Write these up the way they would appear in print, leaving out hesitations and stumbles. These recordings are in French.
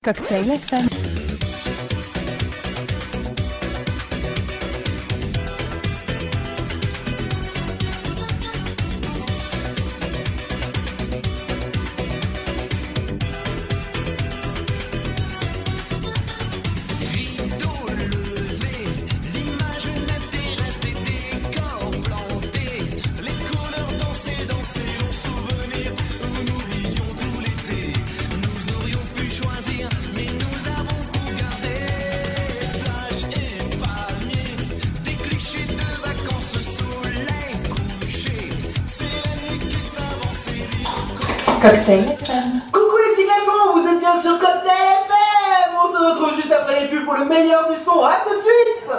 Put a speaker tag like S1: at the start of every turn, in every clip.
S1: Cocktail FM. Cocktail FM.
S2: Coucou les petits glaçons, vous êtes bien sur Cocktail FM. On se retrouve juste après les pubs pour le meilleur du son, à tout de suite.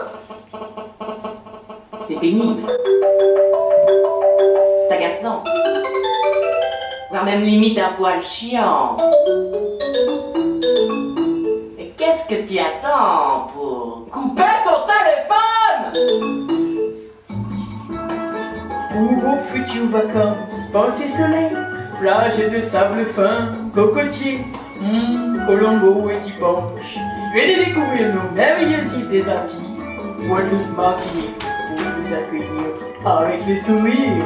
S3: C'est pénible. C'est agaçant. Voire même limite un poil chiant. Et qu'est-ce que tu attends pour couper ton téléphone?
S4: Pour vos futures vacances, pensez soleil, plage et de sable fin, cocotier, Colombo et Tiponche. Venez découvrir nos merveilleuses îles des Antilles, Guadeloupe, Martinique, pour vous accueillir avec le sourire.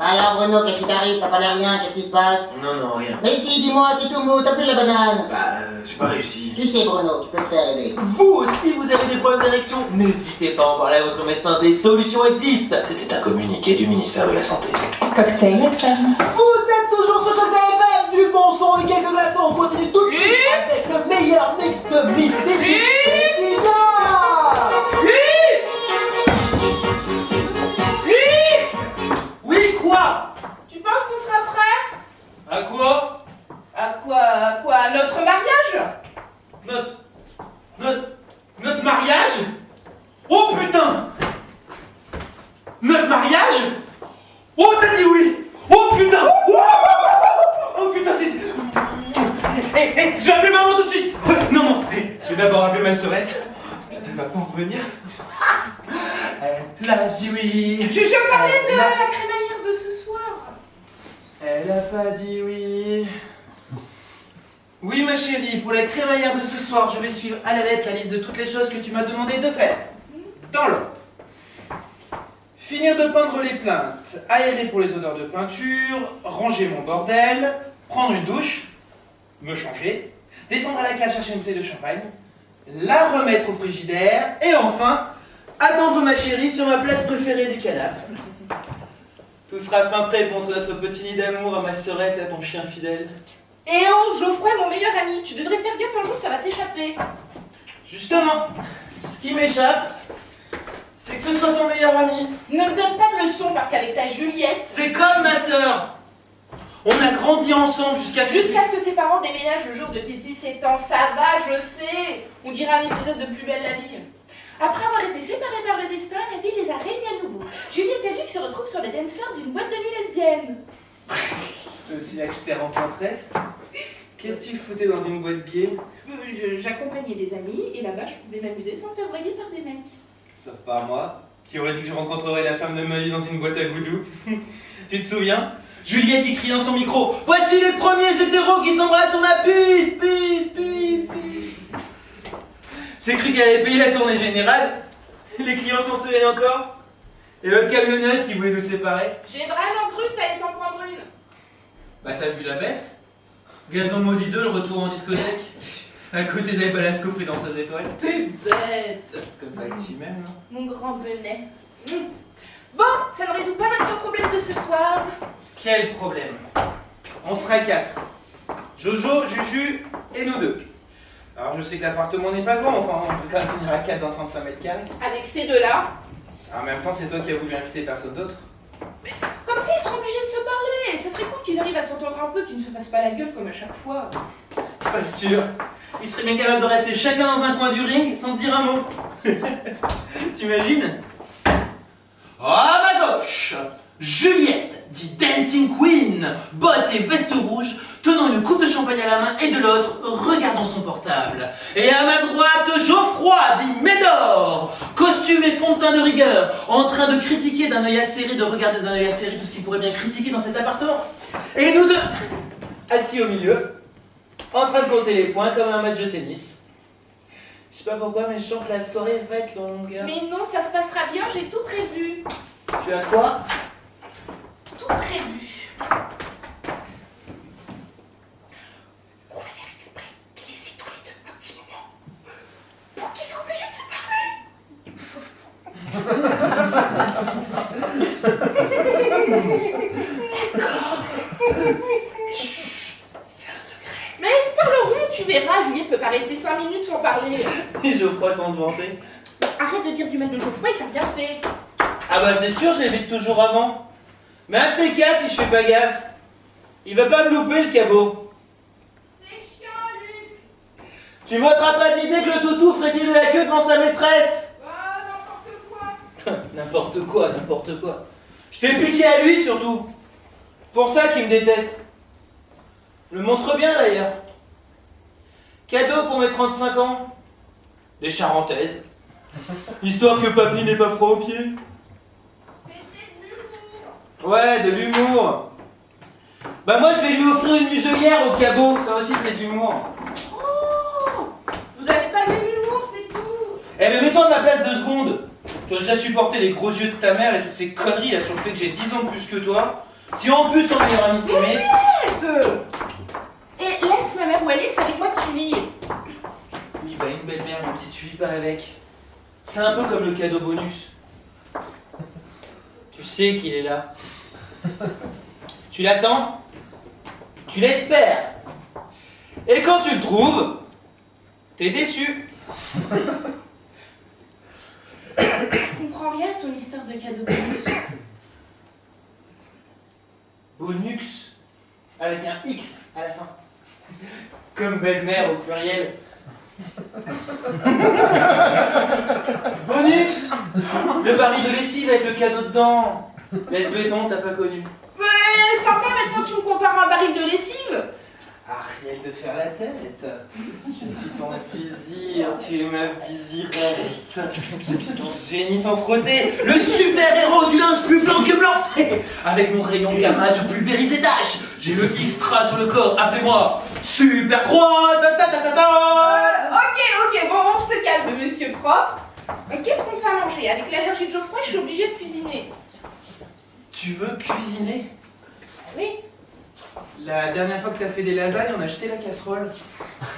S5: Alors Bruno, qu'est-ce qui t'arrive? T'as pas l'air bien, qu'est-ce qui se passe?
S6: Non, rien.
S5: Mais si, dis-moi, t'es tout mou, t'as plus la banane.
S6: J'ai pas réussi.
S5: Tu sais Bruno, tu peux te faire aider.
S2: Vous aussi, vous avez des problèmes d'érection? N'hésitez pas à en parler à votre médecin, des solutions existent.
S6: C'était un communiqué du ministère de la Santé.
S1: Cocktail FM.
S2: Vous êtes toujours sur Cocktail FM, du bon son et quelques glaçons. On continue tout de suite avec le meilleur mix de Miss DJ Cecilia. Oui, quoi?
S7: Tu penses qu'on sera prêt?
S2: À quoi?
S7: À quoi? À notre mariage?
S2: Notre mariage? Oh putain! Notre mariage? Oh, t'as dit oui! Oh putain! Oh putain, c'est... je vais appeler maman tout de suite! Non, je vais d'abord appeler ma sœurette. Putain, elle va pas en revenir. Elle a dit oui!
S7: Je parlais de la crémaillère de ce soir.
S2: Elle a pas dit oui. Oui, ma chérie, pour la crémaillère de ce soir, je vais suivre à la lettre la liste de toutes les choses que tu m'as demandé de faire. Dans l'ordre. Finir de peindre les plaintes, aérer pour les odeurs de peinture, ranger mon bordel, prendre une douche, me changer, descendre à la cave chercher une bouteille de champagne, la remettre au frigidaire, et enfin, attendre ma chérie sur ma place préférée du canapé. Tout sera fin prêt pour montrer notre petit nid d'amour à ma sœurette et à ton chien fidèle.
S7: Et oh, Geoffroy, mon meilleur ami, tu devrais faire gaffe un jour, ça va t'échapper.
S2: Justement, ce qui m'échappe, c'est que ce soit ton meilleur ami.
S7: Ne me donne pas de leçons parce qu'avec ta Juliette,
S2: C'est comme ma sœur. On a grandi ensemble jusqu'à ce
S7: ce que ses parents déménagent le jour de tes 17 ans, ça va, je sais. On dirait un épisode de Plus belle la vie. Après avoir été séparés par le destin, la vie les a réunis à nouveau. Juliette et Luc se retrouvent sur le dance floor d'une boîte de nuit lesbienne.
S2: C'est aussi là que je t'ai rencontré. Qu'est-ce que tu foutais dans une boîte gay?
S7: J'accompagnais des amis et là-bas je pouvais m'amuser sans me faire draguer par des mecs.
S2: Sauf par moi, qui aurait dit que je rencontrerais la femme de ma vie dans une boîte à goudou. Tu te souviens? Juliette qui crie dans son micro: voici les premiers hétéros qui s'embrassent sur ma piste, piste. J'ai cru qu'elle avait payé la tournée générale. Les clients s'en souviennent encore. Et l'autre camionneuse qui voulait nous séparer.
S7: J'ai vraiment cru que t'allais t'en prendre une.
S2: Bah t'as vu la bête? Gazon maudit 2, le retour en discothèque. À côté d'Aïe Balasco pris dans 16 étoiles.
S7: T'es bête.
S2: C'est comme ça que tu m'aimes, non?
S7: Mon grand benet. Bon, ça ne résout pas notre problème de ce soir.
S2: Quel problème? On sera 4. Jojo, Juju et nous 2. Alors je sais que l'appartement n'est pas grand, enfin on peut quand même tenir à 4 dans 35 mètres carrés.
S7: Avec ces deux-là.
S2: En même temps, c'est toi qui as voulu inviter personne d'autre.
S7: Comme ça, ils seront obligés de se parler. Ce serait cool qu'ils arrivent à s'entendre un peu, qu'ils ne se fassent pas la gueule comme à chaque fois.
S2: Pas sûr. Ils seraient bien capables de rester chacun dans un coin du ring sans se dire un mot. T'imagines? À ma gauche, Juliette, dit Dancing Queen, bottes et veste rouge, tenant une coupe de champagne à la main et de l'autre, regardant son portable. Et à ma droite, Geoffroy, dit Médor, costume et fond de teint de rigueur, en train de critiquer d'un œil acéré, de regarder d'un œil acéré tout ce qu'il pourrait bien critiquer dans cet appartement. Et nous deux, assis au milieu, en train de compter les points comme un match de tennis. Je sais pas pourquoi, mais je sens que la soirée va être longue.
S7: Mais non, ça se passera bien, j'ai tout prévu.
S2: Tu as quoi?
S7: Tout prévu. On va faire exprès de laisser tous les deux un petit moment pour qu'ils soient obligés de se parler. Chut, c'est un secret. Mais ils se parleront, tu verras. Juliette peut pas rester 5 minutes sans parler.
S2: Et Geoffroy sans se vanter.
S7: Arrête de dire du mal de Geoffroy, il t'a bien fait.
S2: Ah bah c'est sûr, je l'évite toujours avant. Mais un de ces quatre, si je fais pas gaffe, il va pas me louper le cabot.
S7: C'est chiant, Luc.
S2: Tu m'ôteras pas d'idée que le toutou ferait-il de la queue devant sa maîtresse?
S7: N'importe quoi.
S2: N'importe quoi. Je t'ai piqué à lui surtout. Pour ça qu'il me déteste. Le montre bien d'ailleurs. Cadeau pour mes 35 ans. Des charentaises. Histoire que papy n'ait pas froid aux pieds. Ouais, de l'humour. Bah moi je vais lui offrir une muselière au cabot, ça aussi c'est de l'humour.
S7: Oh, vous avez pas le même humour, c'est tout.
S2: Eh mais mets-toi de ma place 2 secondes. Tu as déjà supporté les gros yeux de ta mère et toutes ces conneries là sur le fait que j'ai 10 ans de plus que toi. Si en plus ton meilleur ami s'aimait...
S7: Et laisse ma mère où elle est, c'est avec moi que tu vis.
S2: Oui bah une belle-mère même si tu vis pas avec. C'est un peu comme le cadeau bonus. Tu sais qu'il est là. Tu l'attends. Tu l'espères. Et quand tu le trouves, t'es déçu.
S7: Je comprends rien à ton histoire de cadeau bonus.
S2: Bonux, avec un X à la fin. Comme belle-mère au pluriel. Bonux, le baril de lessive avec le cadeau dedans. Laisse béton, t'as pas connu.
S7: Ouais, sympa maintenant que tu me compares à un baril de lessive.
S2: Ariel de faire la tête. Je suis ton plaisir, tu es ma visirette. Je suis ton génie sans frotter, le super-héros du linge plus blanc que blanc. Avec mon rayon gamma, je pulvérise les tâches. J'ai le extra sur le corps, appelez-moi Super Croix.
S7: Ok, bon, on se calme, monsieur propre. Qu'est-ce qu'on fait à manger? Avec l'allergie de Geoffroy, je suis obligée de cuisiner.
S2: Tu veux cuisiner?
S7: Oui.
S2: La dernière fois que t'as fait des lasagnes, on a jeté la casserole.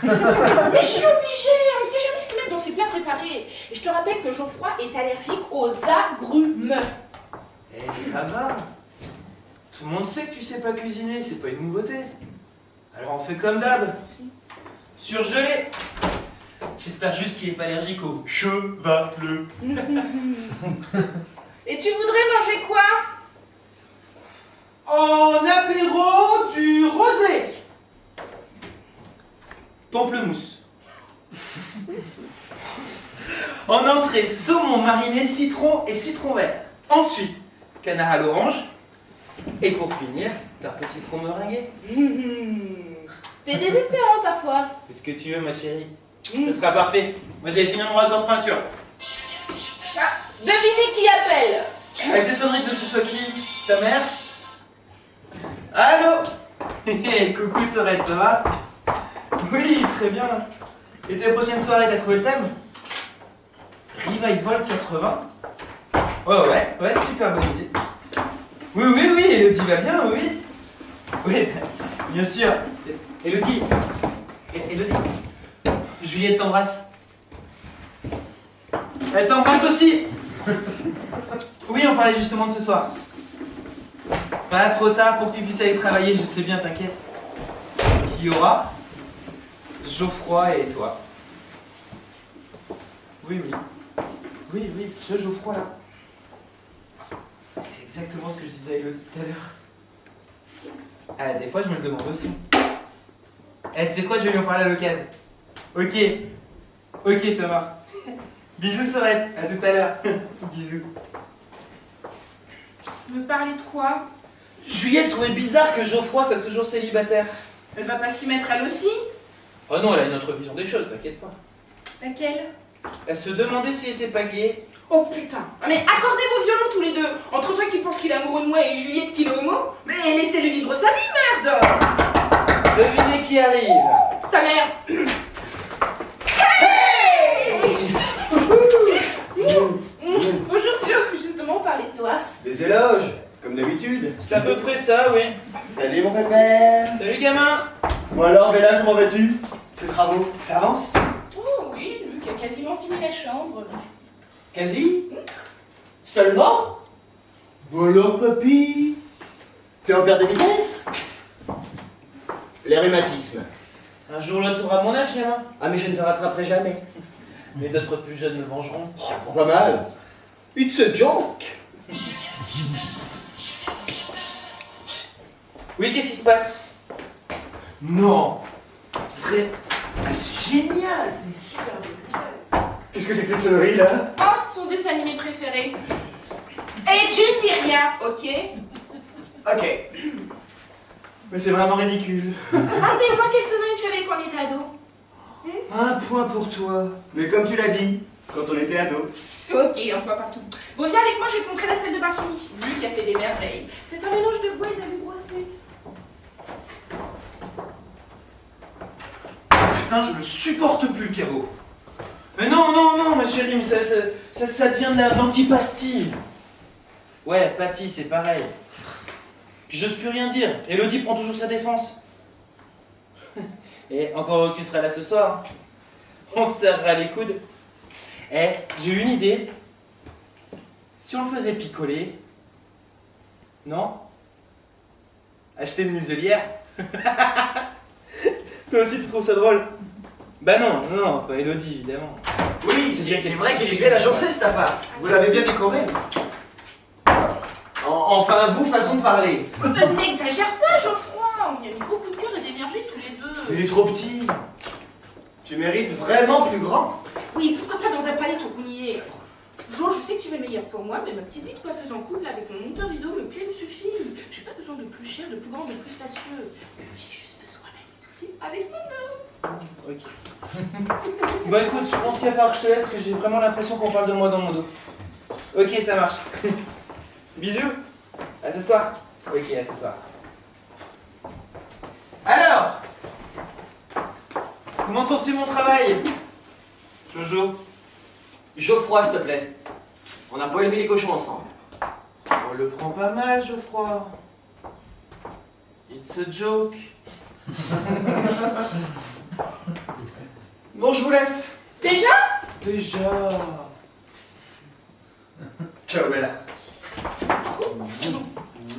S7: Mais je suis obligée, on ne sait jamais ce qu'ils mettent dans ces plats préparés. Et je te rappelle que Geoffroy est allergique aux agrumes.
S2: Eh ça va. Tout le monde sait que tu sais pas cuisiner, c'est pas une nouveauté. Alors on fait comme d'hab. Surgelé. J'espère juste qu'il est pas allergique au chevaleux.
S7: Et tu voudrais manger quoi?
S2: En apéro du rosé. Pamplemousse. En entrée, saumon mariné, citron et citron vert. Ensuite, canard à l'orange. Et pour finir, tarte au citron meringuée.
S7: T'es désespérant parfois.
S2: Qu'est-ce que tu veux, ma chérie? Ce sera parfait. Moi, j'ai fini mon raccord de peinture.
S7: Ah, devinez qui appelle.
S2: Avec cette sonnerie, tu veux que ce soit qui? Ta mère? Allô? Coucou Sorette, ça va? Oui, très bien. Et tes prochaines soirées, t'as trouvé le thème? Revival 80? Ouais, super bonne idée. Oui, Elodie va bien, oui. Oui, bien sûr. Elodie, Juliette t'embrasse. Elle t'embrasse aussi. Oui, on parlait justement de ce soir. Pas trop tard pour que tu puisses aller travailler, je sais bien, t'inquiète. Qui y aura Geoffroy et toi. Oui, ce Geoffroy là. C'est exactement ce que je disais à Elodie tout à l'heure. Ah, des fois je me le demande aussi. Eh, tu sais quoi, je vais lui en parler à l'occasion. Ok, ça marche. Bisous Sorette, à tout à l'heure. Bisous.
S7: Me parler de quoi?
S2: Juliette trouvait bizarre que Geoffroy soit toujours célibataire.
S7: Elle va pas s'y mettre elle aussi?
S2: Oh non, elle a une autre vision des choses, t'inquiète pas.
S7: Laquelle?
S2: Elle se demandait s'il était pas gay.
S7: Oh putain! Mais accordez vos violons tous les deux! Entre toi qui pense qu'il est amoureux de moi et Juliette qui est homo, mais laissez-le vivre sa vie, merde!
S2: Devinez qui arrive.
S7: ta mère. Bonjour Joe, justement on parlait de toi.
S8: Des éloges, comme d'habitude.
S2: C'est à peu près ça, oui.
S8: Salut mon pépère.
S2: Salut gamin.
S8: Bon alors Bella, comment vas-tu? Ces travaux, ça avance?
S7: Oh oui, Luc a quasiment fini la chambre.
S8: Quasi? Seulement? Bon alors papy, t'es en perte de vitesse? Les rhumatismes.
S2: Un jour l'autre t'auras mon âge, gamin.
S8: Ah mais je ne te rattraperai jamais.
S2: Mais d'autres plus jeunes me vengeront.
S8: Oh, elle prend pas mal. It's a joke.
S2: Oui, qu'est-ce qui se passe? Non. Vrai. Ah, c'est génial, c'est une super bonne.
S8: Qu'est-ce que c'est que cette sonnerie là?
S7: Oh, son dessin animé préféré. Et tu ne dis rien, ok?
S8: Ok. Mais c'est vraiment ridicule.
S7: Rappelez-moi quelle sonnerie tu avais quand on était ado.
S8: Un point pour toi. Mais comme tu l'as dit, quand on était ado.
S7: Ok, un point partout. Bon, viens avec moi, je vais te montrer la salle de bain finie. Luc a fait des merveilles. C'est un mélange de bois et d'alu brossé.
S2: Putain, je le supporte plus le cabot. Mais non, ma chérie, mais ça devient de l'antipastille. Ouais, Patty, c'est pareil. Puis j'ose plus rien dire. Elodie prend toujours sa défense. Et encore heureux que tu seras là ce soir. On se serrera les coudes. Eh, j'ai une idée. Si on le faisait picoler. Non? Acheter une muselière. Toi aussi tu trouves ça drôle? Bah non, pas Elodie évidemment.
S8: Oui, c'est vrai qu'il est bien agencé cet appart. Vous l'avez bien décoré. Enfin, vous, façon de parler.
S7: N'exagère pas, Geoffroy. On y a mis beaucoup de cœur et d'énergie tous les deux.
S8: Il est trop petit. Tu mérites vraiment plus grand.
S7: Oui, pourquoi pas dans un palais tant qu'on y est. Jo, je sais que tu veux le meilleur pour moi, mais ma petite vie de coiffeuse en couple avec mon monteur rideau me plaît, me suffit. J'ai pas besoin de plus cher, de plus grand, de plus spacieux. J'ai juste besoin d'un lit avec mon homme.
S2: Ok. Bon écoute, je pense qu'il va falloir que je te laisse, que j'ai vraiment l'impression qu'on parle de moi dans mon dos. Ok, ça marche. Bisous. À ce soir. Ok, à ce soir. Alors, comment trouves-tu mon travail, Jojo?
S8: Geoffroy, s'il te plaît. On n'a pas élevé les cochons ensemble.
S2: On le prend pas mal, Geoffroy. It's a joke.
S8: Bon, je vous laisse.
S7: Déjà?
S2: Déjà.
S8: Ciao, Bella.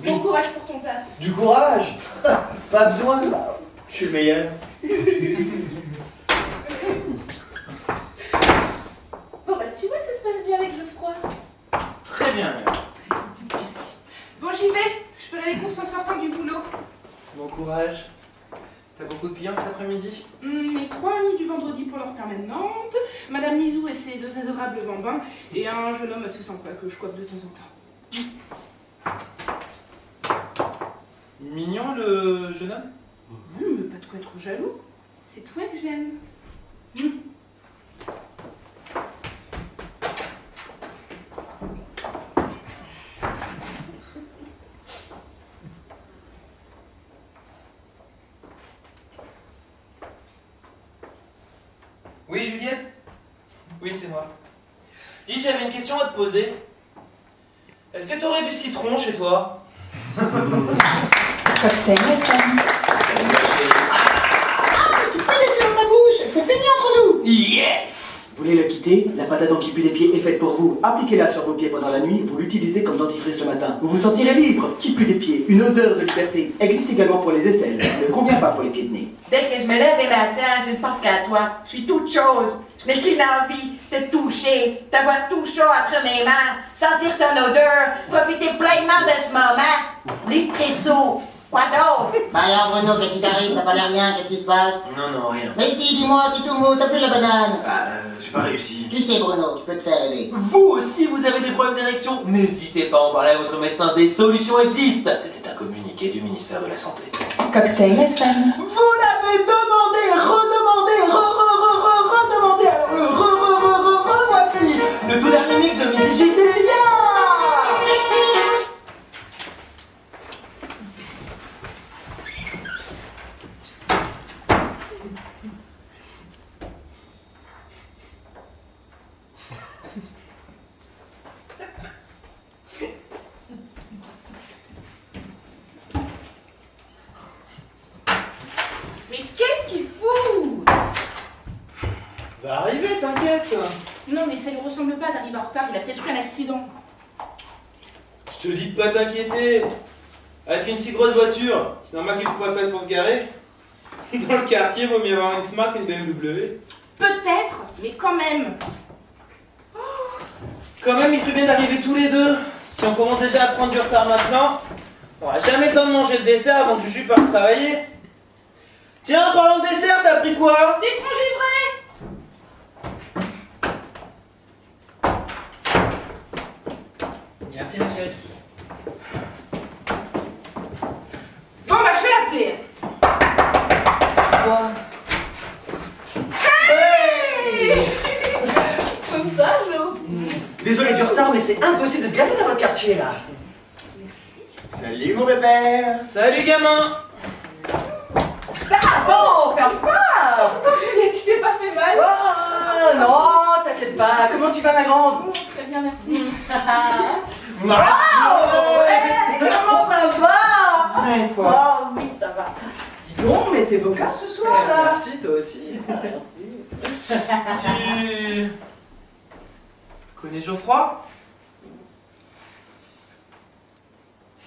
S7: Bon courage pour ton taf.
S8: Du courage. Pas besoin. Je suis le meilleur.
S7: Bon bah tu vois que ça se passe bien avec Geoffroy.
S2: Très bien.
S7: Bon j'y vais, je ferai les courses en sortant du boulot.
S2: Bon courage. T'as beaucoup de clients cet après-midi?
S7: Les 3 amis du vendredi pour leur permanente, Madame Nizou et ses 2 adorables bambins, et un jeune homme assez sympa que je coiffe de temps en temps.
S2: Mignon le jeune homme?
S7: Oui, mais pas de quoi être jaloux. C'est toi que j'aime.
S2: Oui, Juliette? Oui, c'est moi. Dis, j'avais une question à te poser. Est-ce que t'aurais du citron chez toi?
S1: Cocktail FM.
S5: Tu prends les pieds dans ta bouche, c'est fini entre nous.
S3: Yes!
S9: Vous voulez la quitter? La pâte à dents qui pue des pieds est faite pour vous. Appliquez-la sur vos pieds pendant la nuit, vous l'utilisez comme dentifrice le matin. Vous vous sentirez libre. Qui pue des pieds? Une odeur de liberté. Existe également pour les aisselles. Ne convient pas pour les pieds de nez.
S3: Dès que je me lève les matins, je ne pense qu'à toi. Je suis toute chose. Je n'ai qu'une envie, de te toucher, t'avoir tout chaud entre mes mains, sentir ton odeur, profiter pleinement de ce moment. L'espresso. Quoi d'autre?
S5: Bah alors Bruno, qu'est-ce qui t'arrive? T'as pas l'air bien, qu'est-ce qui se passe?
S6: Non, rien.
S5: Mais si, dis-moi, t'es tout mou, t'as plus la banane.
S6: J'ai pas réussi.
S5: Tu sais Bruno, tu peux te faire aider.
S6: Vous aussi, vous avez des problèmes d'érection? N'hésitez pas à en parler à votre médecin, des solutions existent. C'était un communiqué du ministère de la Santé.
S1: Cocktail FM.
S9: Vous l'avez demandé, redemandé, redemandé, revoici le tout dernier mix de Midi J. Cécilia.
S2: Va arriver, t'inquiète.
S7: Non, mais ça lui ressemble pas d'arriver en retard, il a peut-être eu un accident.
S2: Je te dis de pas t'inquiéter. Avec une si grosse voiture, c'est normal qu'il ne trouve pas de place pour se garer. Dans le quartier, vaut mieux avoir une Smart qu'une BMW.
S7: Peut-être, mais quand même.
S2: Quand même, il ferait bien d'arriver tous les deux. Si on commence déjà à prendre du retard maintenant, on aura jamais le temps de manger le dessert avant que Juju parte travailler. Tiens, en parlant de dessert, t'as pris quoi?
S7: C'est étranger vrai.
S2: Merci, ma chérie.
S7: Bon, bah, je vais l'appeler. Hey Comme ça, Jo.
S8: Désolé du retard, mais c'est impossible de se garer dans votre quartier là. Salut mon bébé.
S2: Salut, gamin.
S3: Attends, ferme pas.
S7: Attends, Juliette, tu t'es pas fait mal?
S3: Oh non, t'inquiète pas. Comment tu vas, ma grande?
S7: Très bien, merci.
S3: Comment ça va?
S2: Et toi?
S3: Oh oui, ça va. Dis donc, mais t'es vocal ce soir là.
S2: Merci, toi aussi. Tu connais Geoffroy?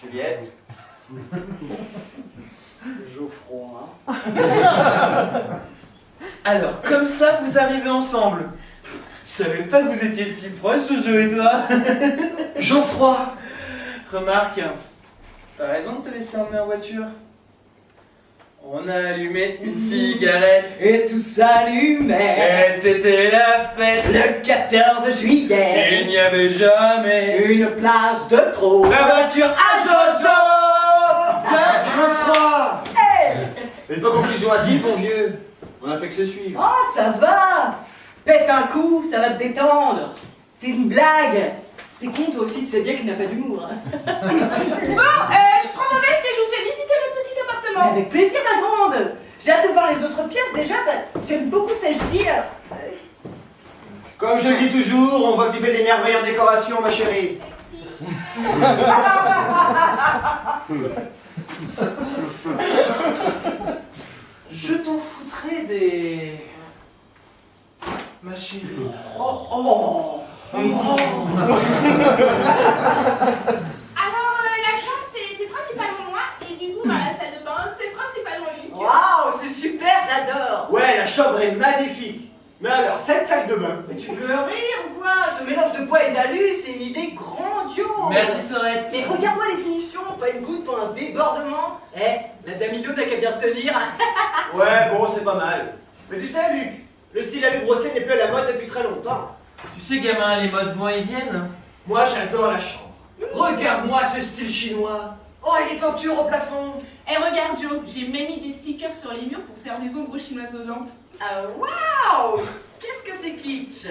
S8: Juliette.
S3: Geoffroy.
S2: Alors, comme ça, vous arrivez ensemble. Je savais pas que vous étiez si proches, Jojo et toi.
S8: Geoffroy.
S2: Remarque, t'as raison de te laisser emmener en voiture. On a allumé une cigarette.
S3: Et tout s'allumait.
S2: Et c'était la fête.
S3: Le 14
S2: Et
S3: juillet.
S2: il n'y avait jamais
S3: Une place de trop.
S2: la voiture à Jojo.
S8: Geoffroy.
S3: Hey.
S8: Mais pas conclusion hâtive, mon vieux. On a fait que se suivre.
S3: Oh, ça va. Pète un coup, ça va te détendre. C'est une blague. T'es con toi aussi, tu sais bien qu'il n'a pas d'humour. Hein.
S7: Bon, je prends ma veste et je vous fais visiter le petit
S3: Mais
S7: appartement.
S3: avec plaisir, ma grande. J'ai hâte de voir les autres pièces déjà. Bah, j'aime beaucoup celle-ci.
S8: Comme je le dis toujours, on voit que tu fais des merveilles en décoration, ma chérie.
S2: Je t'en foutrais des... Ma chérie.
S7: Alors, la chambre, c'est principalement moi, et du coup, dans la salle de bain, c'est principalement Luc.
S3: Waouh, c'est super, j'adore.
S8: Ouais, la chambre est magnifique. Mais alors, cette salle de bain.
S3: Mais tu veux rire ou quoi? Ce mélange de bois et d'alu, c'est une idée grandiose.
S2: Merci, Sorette.
S3: Mais regarde-moi les finitions, pas une goutte pour un débordement. La dame idiote n'a qu'à bien se tenir.
S8: Ouais, bon, c'est pas mal. Mais tu sais, Luc, le style alu brossé n'est plus à la mode depuis très longtemps.
S2: Tu sais, gamin, les modes vont et viennent.
S8: Moi, j'adore la chambre. Regarde-moi ce style chinois. Oh, et les tentures au plafond.
S7: Eh, regarde, Joe, j'ai même mis des stickers sur les murs pour faire des ombres chinoises aux lampes.
S3: Waouh! Qu'est-ce que c'est kitsch?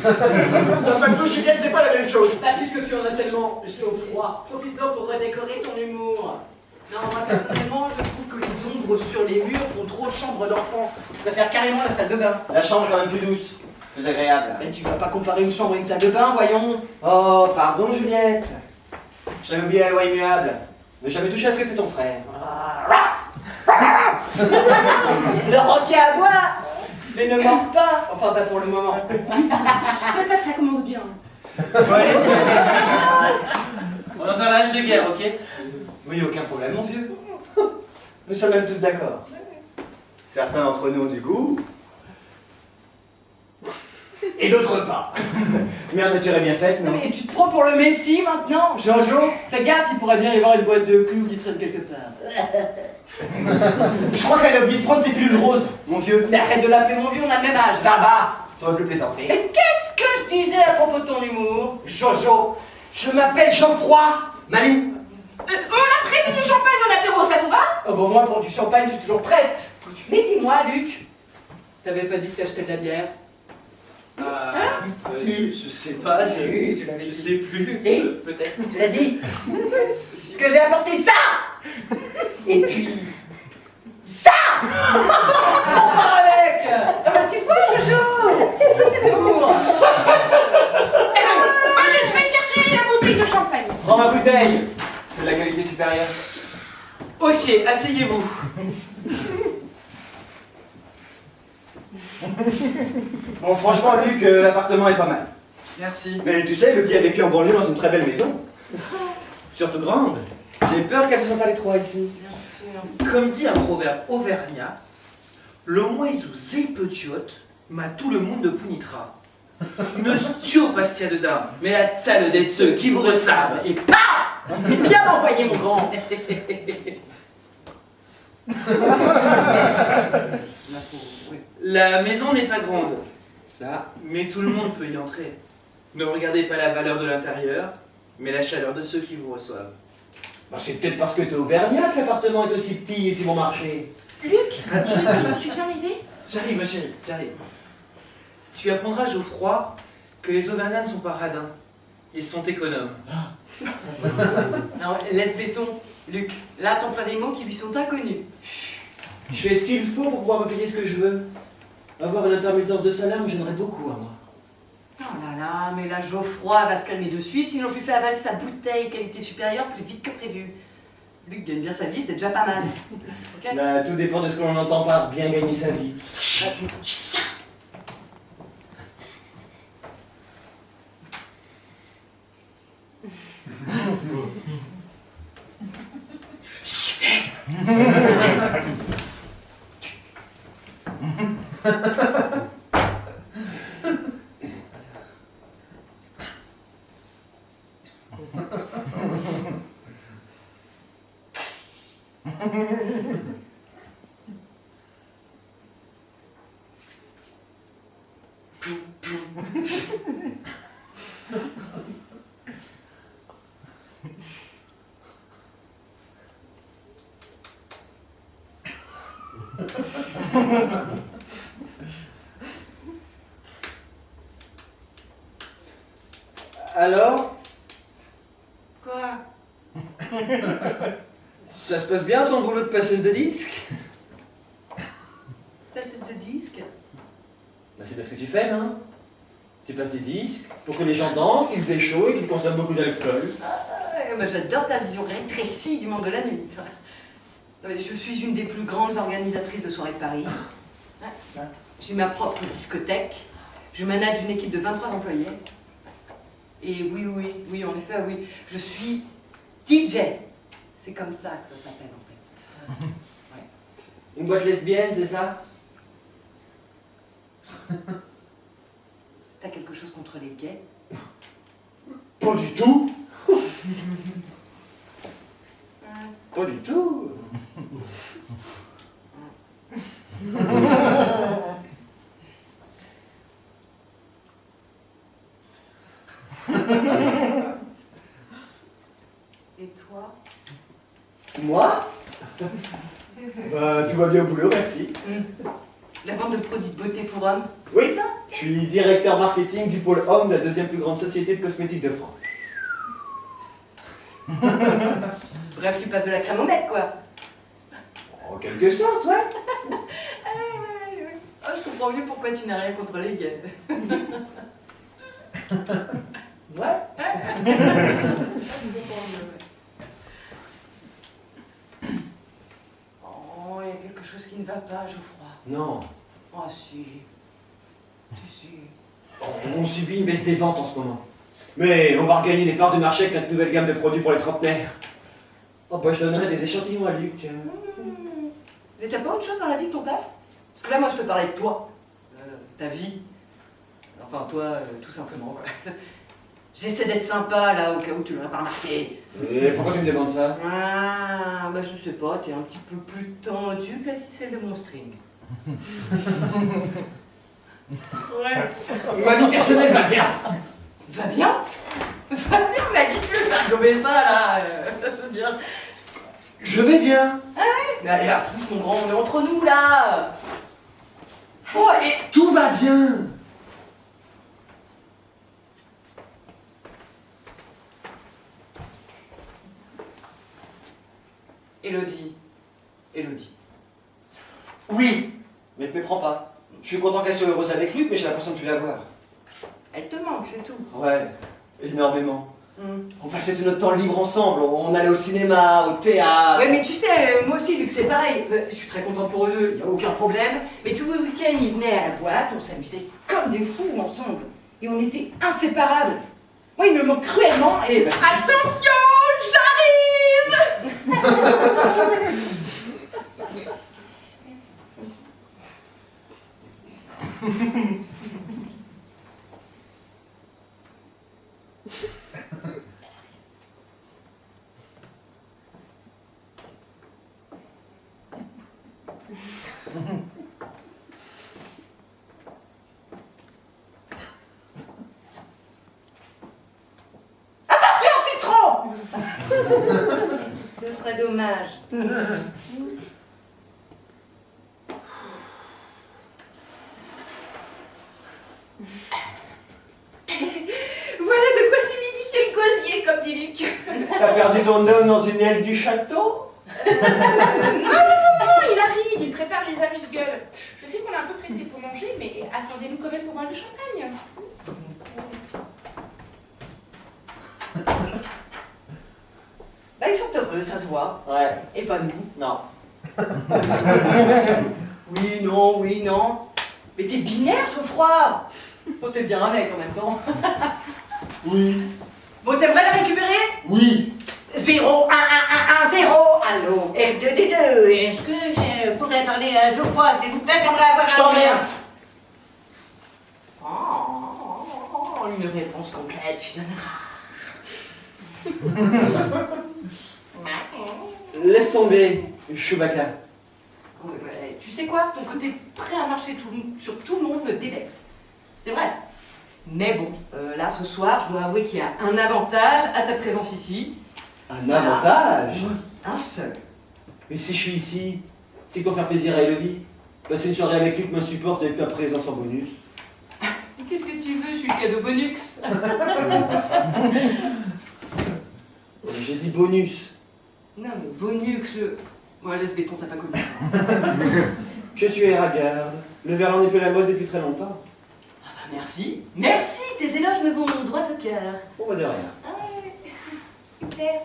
S8: Dans ma couche, Juliette, c'est pas la même chose.
S3: Bah, puisque tu en as tellement Geoffroy, profites-en pour redécorer ton humour. Non, moi personnellement, je trouve que les ombres sur les murs font trop chambre d'enfant. Je préfère carrément la salle de bain.
S8: La chambre est quand même plus douce, plus agréable.
S3: Mais tu vas pas comparer une chambre et une salle de bain, voyons.
S8: Oh, pardon, Juliette. J'avais oublié la loi immuable. Mais j'avais touché à ce que fait ton frère.
S3: Le roquet à bois. Mais ne manque pas. Enfin, pas pour le moment.
S7: Ça commence bien.
S2: On entend l'âge de guerre, ok?
S8: Oui, aucun problème, mon vieux. Nous sommes même tous d'accord. Certains d'entre nous ont du goût. Et d'autres pas. Mère nature est bien faite, non?
S3: Mais tu te prends pour le Messie maintenant? Jojo, fais gaffe, il pourrait bien y avoir une boîte de clous qui traîne quelque part.
S8: Je crois qu'elle a oublié de prendre ses pilules roses, mon vieux.
S3: Mais arrête de l'appeler mon vieux, on a le même âge.
S8: Ça va, ça va plus plaisanter.
S3: Mais qu'est-ce que je disais à propos de ton humour?
S8: Jojo, je m'appelle Geoffroy, mamie.
S7: L'après-midi champagne en apéro, ça vous va?
S3: Oh bon, moi pour du champagne, je suis toujours prête. Mais dis-moi, Luc, t'avais pas dit que t'achetais de la bière?
S2: Je sais pas,
S3: Oui, tu l'avais
S2: je
S3: dit.
S2: sais plus.
S3: Et
S2: Peut-être.
S3: Tu l'as dit? Parce que j'ai apporté ça. Et puis... ça. On part avec. Ah bah tu vois, Jojo, ça c'est l'humour.
S7: Moi, je vais chercher la bouteille de champagne.
S8: Prends ma bouteille. C'est de la qualité supérieure.
S2: Ok, asseyez-vous.
S8: Bon, franchement, Luc, l'appartement est pas mal.
S2: Merci.
S8: Mais tu sais, Luc a vécu en banlieue dans une très belle maison. Surtout grande. J'ai peur qu'elle se sente à l'étroit ici.
S2: Comme dit un proverbe auvergnat, le moiseau zépetiot m'a tout le monde de punitra. Ne stio pastia dedans, mais la salle d'être ceux qui vous ressemblent et paf!
S3: Bien envoyé, mon grand.
S2: La maison n'est pas grande,
S8: Ça.
S2: mais tout le monde peut y entrer. Ne regardez pas la valeur de l'intérieur, mais la chaleur de ceux qui vous reçoivent.
S6: Bah, c'est peut-être parce que t'es auvergnat que l'appartement est aussi petit et si bon marché.
S7: Luc, tu viens m'aider?
S2: J'arrive, ma chérie, j'arrive. Tu apprendras, Geoffroy, que les Auvergnats ne sont pas radins. Ils sont économes.
S3: Non, laisse béton, Luc. Là, t'emploies des mots qui lui sont inconnus.
S6: Je fais ce qu'il faut pour pouvoir me payer ce que je veux. Avoir une intermittence de salaire me gênerait beaucoup à moi.
S3: Oh là là, mais là, Geoffroy va se calmer de suite, sinon je lui fais avaler sa bouteille qualité supérieure plus vite que prévu. Luc gagne bien sa vie, c'est déjà pas mal. Ok?
S6: Bah, tout dépend de ce que l'on entend par bien gagner sa vie.
S8: Alors,
S3: Quoi?
S8: ça se passe bien ton boulot de passeuse de disques?
S3: Passeuse de disque?
S6: Bah, c'est parce que tu fais, non? Tu passes des disques pour que les gens dansent, qu'ils aient chaud et qu'ils consomment beaucoup d'alcool.
S3: Moi, j'adore ta vision rétrécie du monde de la nuit. Tu vois. Non, mais je suis une des plus grandes organisatrices de soirées de Paris. Ouais. J'ai ma propre discothèque. Je manage une équipe de 23 employés. Et oui, en effet, oui. Je suis DJ. C'est comme ça que ça s'appelle, en fait. Ouais.
S6: Une boîte lesbienne, c'est ça?
S3: T'as quelque chose contre les gays?
S8: Pas du tout. Pas du tout.
S3: Et toi?
S8: Moi? Bah, tout va bien au boulot, merci.
S3: La vente de produits de beauté pour hommes?
S8: Oui, je suis directeur marketing du pôle homme de la deuxième plus grande société de cosmétiques de France.
S3: Bref, tu passes de la crème au mec, quoi.
S8: En quelque sorte, ouais.
S3: Ouais. Oh, je comprends mieux pourquoi tu n'as rien contre les gays.
S8: Ouais.
S3: Oh, il y a quelque chose qui ne va pas, Geoffroy.
S8: Non.
S3: Oh, si. Si.
S8: On subit une baisse des ventes en ce moment. Mais on va regagner les parts de marché avec notre nouvelle gamme de produits pour les trentenaires. Oh bah je donnerais des échantillons à Luc.
S3: Mais t'as pas autre chose dans la vie que ton taf? Parce que là, moi, je te parlais de toi. Ta vie. Enfin, toi, tout simplement, quoi. J'essaie d'être sympa, là, au cas où tu l'aurais pas remarqué.
S8: Et pourquoi tu me demandes ça?
S3: Ah, bah je sais pas, t'es un petit peu plus tendu que la ficelle de mon string. Ouais.
S8: Ma vie personnelle va bien.
S3: Va bien? Va bien, mais à qui tu veux faire gommer ça, là? Je veux dire...
S8: Je vais bien.
S3: Ah ouais? Mais allez, la pousse, mon grand, on est entre nous, là.
S8: Oh, et tout va bien.
S3: Élodie.
S8: Oui, mais te méprends pas. Je suis content qu'elle soit heureuse avec Luc, mais j'ai l'impression de plus la voir.
S3: Elle te manque, c'est tout.
S8: Ouais, énormément. On passait tout notre temps libre ensemble, on allait au cinéma, au théâtre.
S3: Ouais, mais tu sais, moi aussi, Luc, c'est pareil. Je suis très contente pour eux deux, y a aucun problème. Mais tous les week-ends, ils venaient à la boîte, on s'amusait comme des fous ensemble. Et on était inséparables. Moi, il me manque cruellement et...
S7: Attention, j'arrive.
S3: Attention, citron. Ce serait dommage.
S7: Voilà de quoi s'humidifier le gosier, comme dit Luc.
S8: T'as perdu ton homme dans une aile du château?
S7: Non, il arrive, il prépare les amuse-gueules. Je sais qu'on est un peu pressé pour manger, mais attendez-nous quand même pour boire du champagne.
S3: Bah, ils sont heureux, ça se voit.
S8: Ouais.
S3: Et pas nous.
S8: Non.
S3: Oui, non. Mais t'es binaire, Geoffroy. Bon, t'es bien un mec en même temps.
S8: Oui.
S3: Bon, t'aimerais la récupérer?
S8: Oui.
S3: 0, 1, 1, 1, 1, 0. Allô, R2D2. Est-ce que je pourrais parler à Geoffroy, s'il vous plaît? J'aimerais avoir un...
S8: Je t'emmerde.
S3: Une réponse complète, tu donneras.
S8: Laisse tomber, Chewbacca.
S3: Ouais, tu sais quoi? Ton côté prêt à marcher sur tout le monde me débecte. C'est vrai. Mais bon, là, ce soir, je dois avouer qu'il y a un avantage à ta présence ici.
S8: Un avantage?
S3: Un seul.
S8: Mais si je suis ici, c'est pour faire plaisir à Elodie. Passer une soirée avec Luc m'insupporte avec ta présence en bonus.
S3: Qu'est-ce que tu veux? Je suis le cadeau bonus.
S8: J'ai dit bonus.
S3: Non, mais bonus, Ouais, laisse béton, t'as pas connu.
S8: Que tu es ragarde. Le verlan n'est plus la mode depuis très longtemps.
S3: Ah bah merci. Merci, tes éloges me vont droit au cœur.
S8: Bon, bah de rien.
S3: Ah, super.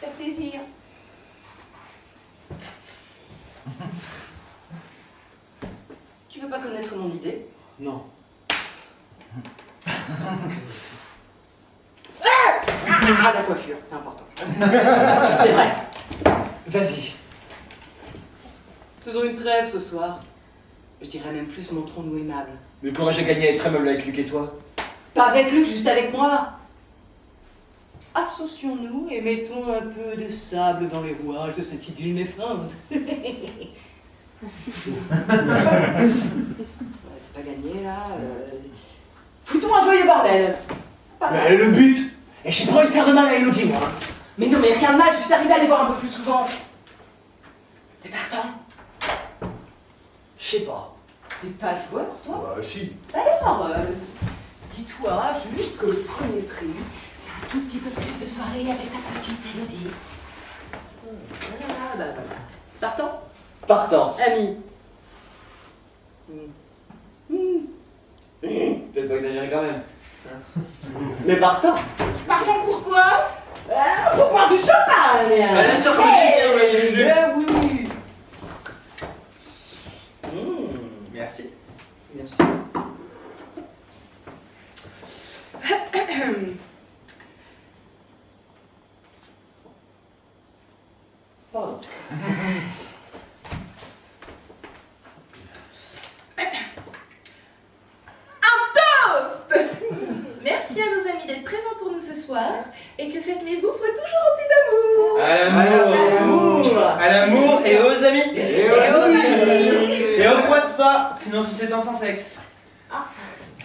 S3: Ça fait plaisir. Tu veux pas connaître mon idée?
S8: Non.
S3: Ah, la coiffure, c'est important. C'est vrai.
S8: Vas-y.
S3: Faisons une trêve ce soir. Je dirais même plus, montrons-nous aimables.
S8: Mais courage à gagner à être aimable avec Luc et toi.
S3: Pas avec Luc, juste avec moi. Associons-nous et mettons un peu de sable dans les rouages de cette idylle naissante. Ouais, c'est pas gagné là. Foutons un joyeux bordel.
S8: Mais le but. Et j'ai pas envie de faire de mal à Elodie, moi.
S3: Mais non, mais rien de mal, juste arriver à les voir un peu plus souvent. T'es partant?
S8: Je sais pas.
S3: T'es pas joueur, toi?
S8: Bah si.
S3: Alors, dis-toi juste que le premier prix, c'est un tout petit peu plus de soirée avec ta petite Elodie. Voilà. Partant?
S8: Partant.
S3: Ami.
S8: Peut-être pas exagérer quand même. Mais partant.
S7: Partons pourquoi?
S3: Faut boire du champagne!
S2: Laisse te reconnaître, on va y aller.
S3: Oui.
S2: Merci.
S3: Bien sûr. Pardon.
S7: Merci à nos amis d'être présents pour nous ce soir et que cette maison soit toujours remplie d'amour.
S2: À l'amour. À l'amour et aux amis.
S3: Et aux amis.
S2: Et on croise pas, sinon si c'est un sans sexe.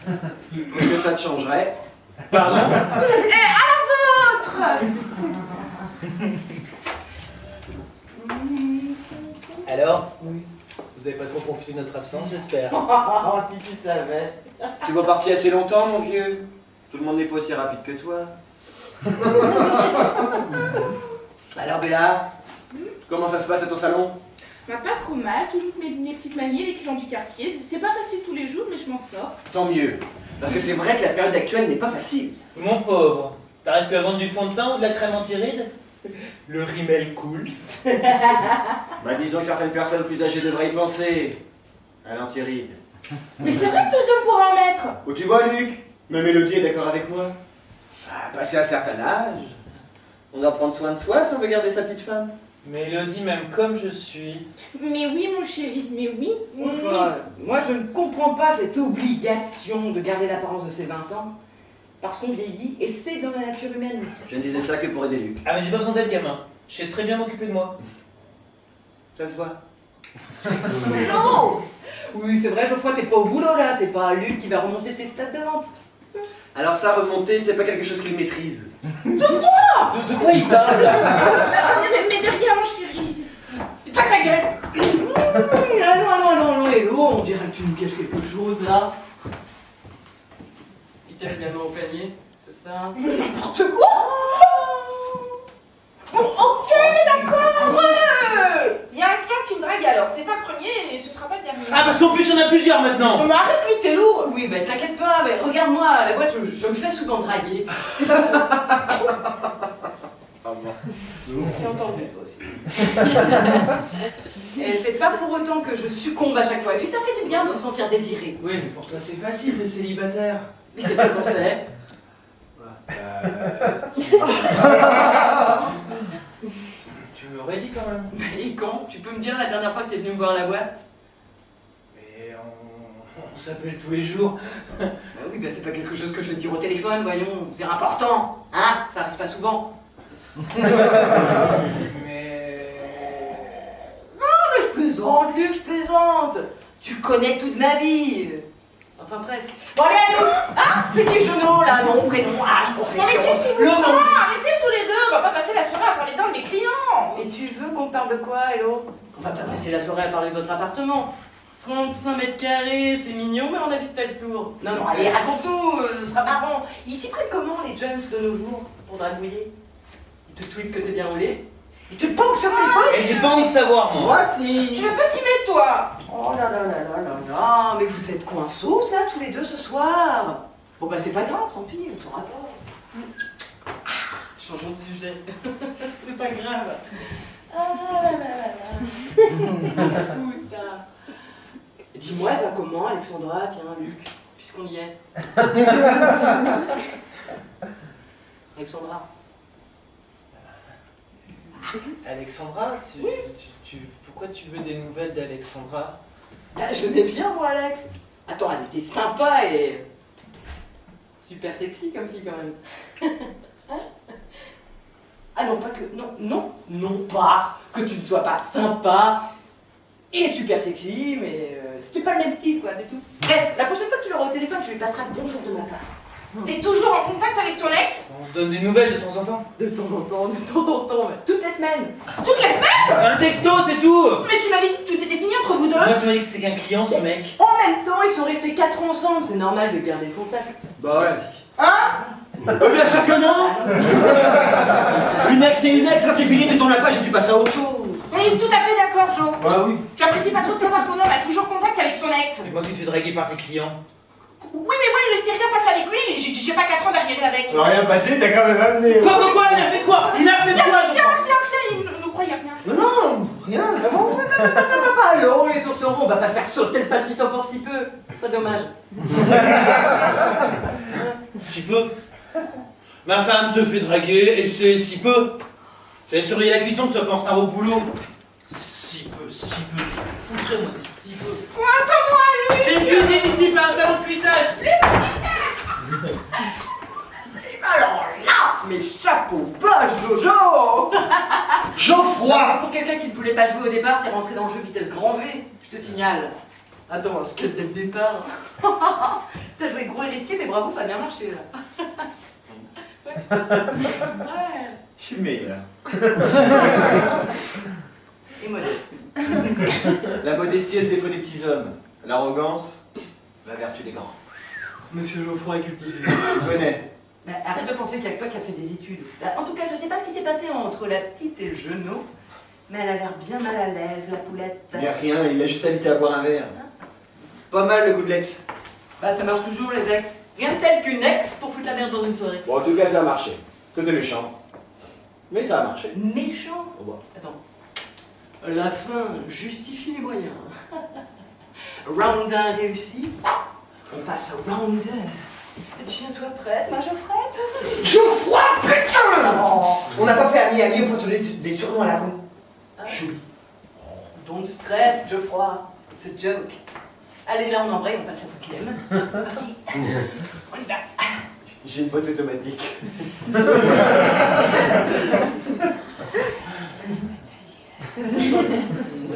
S8: Est-ce que ça te changerait?
S2: Pardon?
S7: Et à la vôtre.
S6: Alors? Oui. Vous avez pas trop profité de notre absence, j'espère.
S3: Oh, si tu savais.
S8: Tu vas partir assez longtemps, mon vieux. Tout le monde n'est pas aussi rapide que toi. Alors, Béa, comment ça se passe à ton salon?
S7: Bah, pas trop mal, toujours mes petites manies, les clients du quartier. C'est pas facile tous les jours, mais je m'en sors.
S8: Tant mieux. Parce que c'est vrai que la période actuelle n'est pas facile.
S6: Mon pauvre,
S2: T'arrives plus à vendre du fond de teint ou de la crème anti-rides? Le rimel cool.
S8: Bah disons que certaines personnes plus âgées devraient y penser. À l'antiride.
S7: Mais c'est vrai que plus d'hommes pourraient en mettre.
S8: Oh tu vois Luc, ma Mélodie est d'accord avec moi. Ah, passé un certain âge, on doit prendre soin de soi si on veut garder sa petite femme.
S2: Mélodie, même comme je suis.
S7: Mais oui, mon chéri, mais oui.
S3: Enfin, moi je ne comprends pas cette obligation de garder l'apparence de ses 20 ans. Parce qu'on vieillit et c'est dans la nature humaine.
S8: Je ne disais cela que pour aider Luc.
S2: Ah mais j'ai pas besoin d'être gamin. Je sais très bien m'occuper de moi.
S8: Ça se voit.
S3: Jo! Oui, c'est vrai, Geoffroy, t'es pas au boulot là, c'est pas Luc qui va remonter tes stats de vente.
S8: Alors ça, remonter, c'est pas quelque chose qu'il maîtrise.
S2: De quoi il parle?
S7: Mais de rien, mon chéri. Toi, ta gueule.
S3: Allons, Hello, on dirait que tu nous caches quelque chose là. Il t'a mis la main au panier, c'est ça?
S7: N'importe quoi. Bon, ok, d'accord. Il y a un client qui me drague alors. C'est pas le premier et ce sera pas le dernier.
S2: Ah parce qu'en plus il y en a plusieurs maintenant.
S7: Non mais arrête, lui, t'es lourd.
S3: Oui, bah t'inquiète pas, mais regarde-moi, à la boîte, je me fais souvent draguer. J'ai entendu, toi aussi. Et c'est pas pour autant que je succombe à chaque fois. Et puis ça fait du bien de se sentir désiré.
S2: Oui mais pour toi c'est facile d'être célibataire.
S3: Mais qu'est-ce que t'en sais?
S2: Tu m'aurais dit quand même.
S3: Bah, et quand? Tu peux me dire la dernière fois que t'es venu me voir à la boîte?
S2: Mais on s'appelle tous les jours.
S3: Bah oui, bah c'est pas quelque chose que je vais te dire au téléphone, voyons. C'est important, hein? Ça arrive pas souvent.
S2: Mais...
S3: Mais je plaisante, Luc, je plaisante. Tu connais toute ma vie. Enfin presque. Bon allez, allô. Ah, petit genou là, nom, prénom, âge,
S7: Non mais
S3: profession.
S7: qu'est-ce qui vous
S3: Le nom.
S7: prend? Arrêtez tous les deux. On va pas passer la soirée à parler d'un de mes clients.
S3: Et tu veux qu'on parle de quoi, Hello? On va pas passer la soirée à parler de votre appartement. 35 mètres carrés, c'est mignon, mais on a vite fait le tour. Non, allez, raconte-nous, ce sera marrant. Ils s'y prennent comment, les jeunes de nos jours, pour dragouiller? Ils te tweetent que t'es bien roulé? Ils te pompent sur Facebook?
S2: Et j'ai pas envie de savoir moi.
S8: Moi si.
S7: Tu veux pas t'y mettre, toi?
S3: Oh là là là là là là, mais vous êtes coinsos là, tous les deux ce soir? Bon bah c'est pas grave, tant pis, on s'en rapporte. Changeons de sujet.
S2: C'est pas grave.
S3: Ah là là là là. Fou ça. Dis-moi, elle va comment, Alexandra? Tiens, Luc, puisqu'on y est. Alexandra.
S2: Alexandra, pourquoi tu veux des nouvelles d'Alexandra?
S3: Bah, je l'aimais bien, moi, Alex. Attends, elle était sympa et super sexy comme fille, quand même. Ah non, pas que... Non, pas que tu ne sois pas sympa et super sexy, mais c'était pas le même style, quoi, c'est tout. Bref, la prochaine fois que tu l'auras au téléphone, tu lui passeras le bonjour de ma part.
S7: T'es toujours en contact avec ton ex?
S2: On se donne des nouvelles de temps en temps.
S3: De temps en temps, mais toutes les semaines.
S7: Toutes les semaines?
S2: Un texto, c'est tout.
S7: Mais tu m'avais dit que tout était fini entre vous deux.
S2: Moi tu m'as dit que c'est qu'un client ce mec.
S3: En même temps, ils sont restés 4 ans ensemble, c'est normal de garder le contact.
S8: Bah ouais.
S7: Hein?
S8: Bien sûr que non. Une ex et une ex, quand c'est fini, tu tournes la page et tu passes à autre chose.
S7: On est tout à fait d'accord, Jo.
S8: Bah oui.
S7: J'apprécie pas trop de savoir qu'on homme a toujours contact avec son ex.
S2: C'est moi qui te fais draguer par tes clients.
S7: Oui, mais moi, il ne s'est rien passé avec lui. J'ai pas 4 ans d'arriver avec.
S8: Rien passé, t'as quand même amené.
S2: Quoi, il a fait quoi? Il a fait quoi?
S7: Rien, il nous croit, y a rien.
S8: Non, rien.
S3: Allô, les tourtereaux, on va pas se faire sauter le palpitant pour si peu. C'est dommage.
S2: Si peu. Ma femme se fait draguer et c'est si peu. J'allais surveiller la cuisson que tu sois pas en retard au boulot. Si peu, je foutrais moi des si peu.
S7: Attends-moi, lui.
S2: C'est une cuisine ici, pas un salon de cuissage.
S3: Alors là, mais chapeau bas, Jojo.
S8: Geoffroy.
S3: Pour quelqu'un qui ne voulait pas jouer au départ, t'es rentré dans le jeu vitesse grand V, je te signale. Attends, un skate dès le départ. T'as joué gros et risqué, mais bravo, ça a bien marché là. Ouais.
S8: Je suis meilleur.
S3: Et modeste.
S8: La modestie est le défaut des petits hommes. L'arrogance, la vertu des grands.
S2: Monsieur Geoffroy est cultivé.
S8: Tu connais.
S3: Bah, arrête de penser qu'il y a que toi qui a fait des études. Bah, en tout cas, je sais pas ce qui s'est passé entre la petite et le genou, mais elle a l'air bien mal à l'aise, la poulette.
S8: Il n'y a rien, il l'a juste invité à boire un verre. Pas mal le coup de l'ex.
S3: Bah, ça marche toujours les ex. Rien de tel qu'une ex pour foutre la merde dans une soirée.
S8: Bon, en tout cas, ça a marché. C'était méchant. Mais ça a marché.
S3: Méchant.
S8: Oh bah.
S3: Attends. La fin justifie les moyens. Round 1 réussi. On passe au round 2. Tiens-toi prête, ma Geoffrette?
S5: Geoffroy, putain! Oh, on n'a pas fait ami-ami au point de se donner des surnoms à la con.
S3: Chouille. Don't stress, Geoffroy. It's a joke. Allez, là, on embraye, on passe à 5e. Ok. On y va.
S8: J'ai une boîte automatique.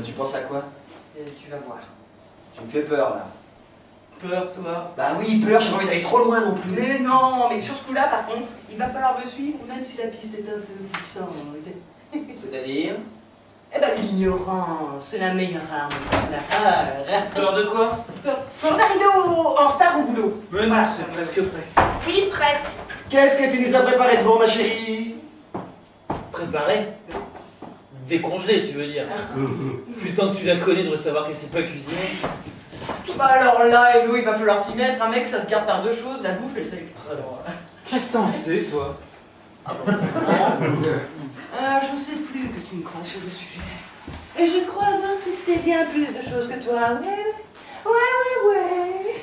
S8: Tu penses à quoi?
S3: Tu vas voir.
S8: Tu me fais peur là.
S3: Peur, toi?
S5: Bah oui, peur, j'ai pas envie d'aller trop loin non plus.
S3: Mais non, mais sur ce coup-là, par contre, il va falloir me suivre, même si la piste est un peu glissante.
S8: C'est-à-dire?
S3: Eh ben, l'ignorance, c'est la meilleure arme contre la peur.
S2: Peur de quoi?
S3: Peur d'arriver en retard au boulot.
S2: Mais non, c'est presque prêt.
S7: Oui, presque.
S8: Qu'est-ce que tu nous as préparé de bon, ma chérie?
S6: Préparé? Décongelé, tu veux dire. Depuis le temps que tu la connais, tu devrais savoir qu'elle sait pas cuisiner.
S3: Bah alors là, Hello, il va falloir t'y mettre. Un mec, ça se garde par deux choses, la bouffe et le sexe. Alors...
S6: Qu'est-ce que t'en sais, toi?
S3: Je ne sais plus que tu me crois sur le sujet. Et je crois avoir testé bien plus de choses que toi. Ouais.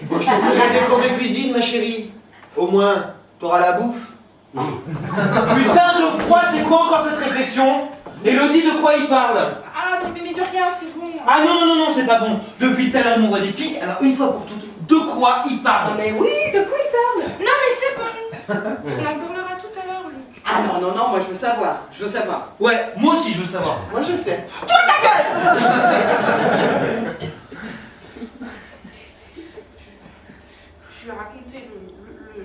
S8: Moi, je te ferai des cours de cuisine, ma chérie. Au moins, t'auras la bouffe.
S2: Putain, Geoffroy, c'est quoi encore cette réflexion? Elodie, de quoi il parle?
S7: Ah, mais de rien, c'est bon.
S2: Ah non, c'est pas bon. Depuis tout à l'heure, il m'envoie des pics, alors une fois pour toutes, de quoi il parle?
S3: Mais oui, de quoi il parle?
S7: Non, mais c'est bon. On en parlera tout à l'heure, Luc.
S3: Ah non, moi je veux savoir.
S2: Ouais, moi aussi je veux savoir.
S3: Moi je sais.
S7: Je lui ai raconté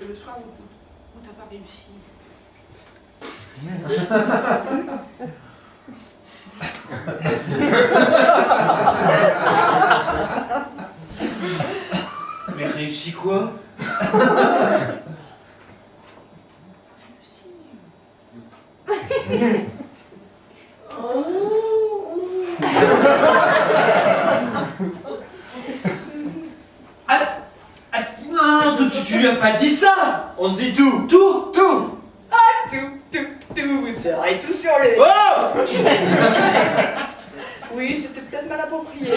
S7: le soir où t'as pas réussi.
S2: Mais réussi quoi? Non, tu lui as pas dit ça!
S8: On se dit tout.
S2: Tout!
S3: Ah, tout, ça et tout sur le...
S2: Oh!
S3: Oui, c'était peut-être mal approprié.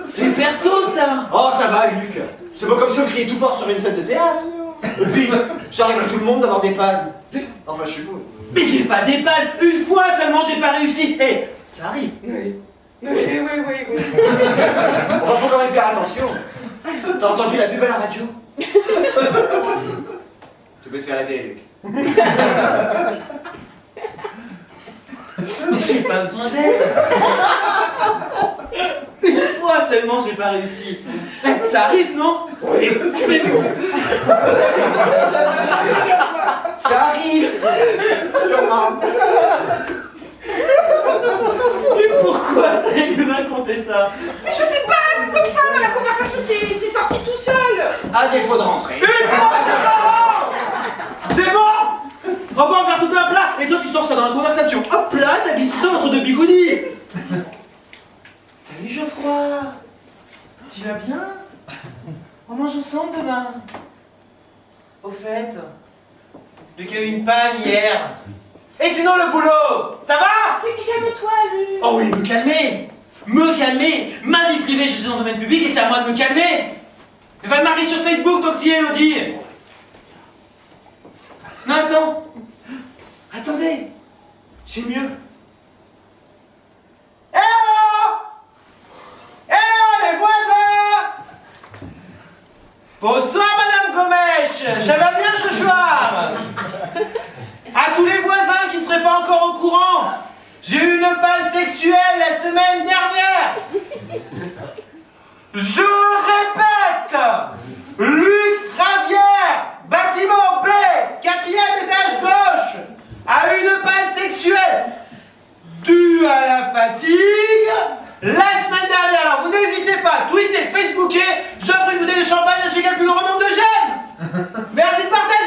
S2: C'est perso ça!
S8: Oh, ça va, Luc. C'est pas comme si on criait tout fort sur une scène de théâtre. Et puis, ça arrive à tout le monde d'avoir des pannes. Enfin, chez vous.
S2: Mais j'ai pas des balles! Une fois seulement j'ai pas réussi! Eh, ça arrive!
S3: Oui.
S8: Bon, faut quand même faire attention. T'as entendu la pub à la radio? Tu peux te faire aider, Luc.
S2: Mais j'ai pas besoin d'aide! Une fois seulement j'ai pas réussi! Ça arrive, non?
S3: Oui, tu m'es tout.
S8: Ça arrive. Sûrement.
S2: Mais pourquoi t'as dû me raconter ça?
S7: Je sais pas, comme ça, dans la conversation, c'est sorti tout seul.
S8: À défaut de rentrer.
S2: Une fois, c'est bon! On va en faire tout un plat! Et toi tu sors ça dans la conversation. Hop là, ça glisse tout seul entre deux bigoudis! Salut Geoffroy! Tu vas bien? On mange ensemble demain? Au fait, Luc a eu une panne hier. Et sinon le boulot, ça va?
S7: Calme-toi, Luc.
S2: Oh oui, me calmer! Me calmer! Ma vie privée, je suis dans le domaine public et c'est à moi de me calmer! Va te marquer sur Facebook, ton petit Elodie! Non, attends! Attendez! J'ai mieux! Eh oh! Eh oh, les voisins! Bonsoir, Madame Gomèche! Ça va bien ce soir? À tous les voisins qui ne seraient pas encore au courant, j'ai eu une panne sexuelle la semaine dernière. Je répète, Luc Ravière, bâtiment B, 4e étage gauche, a eu une panne sexuelle due à la fatigue la semaine dernière. Alors vous n'hésitez pas, tweetez, facebookez, j'offre une bouteille de champagne à celui qui a le plus grand nombre de j'aime. Merci de partager.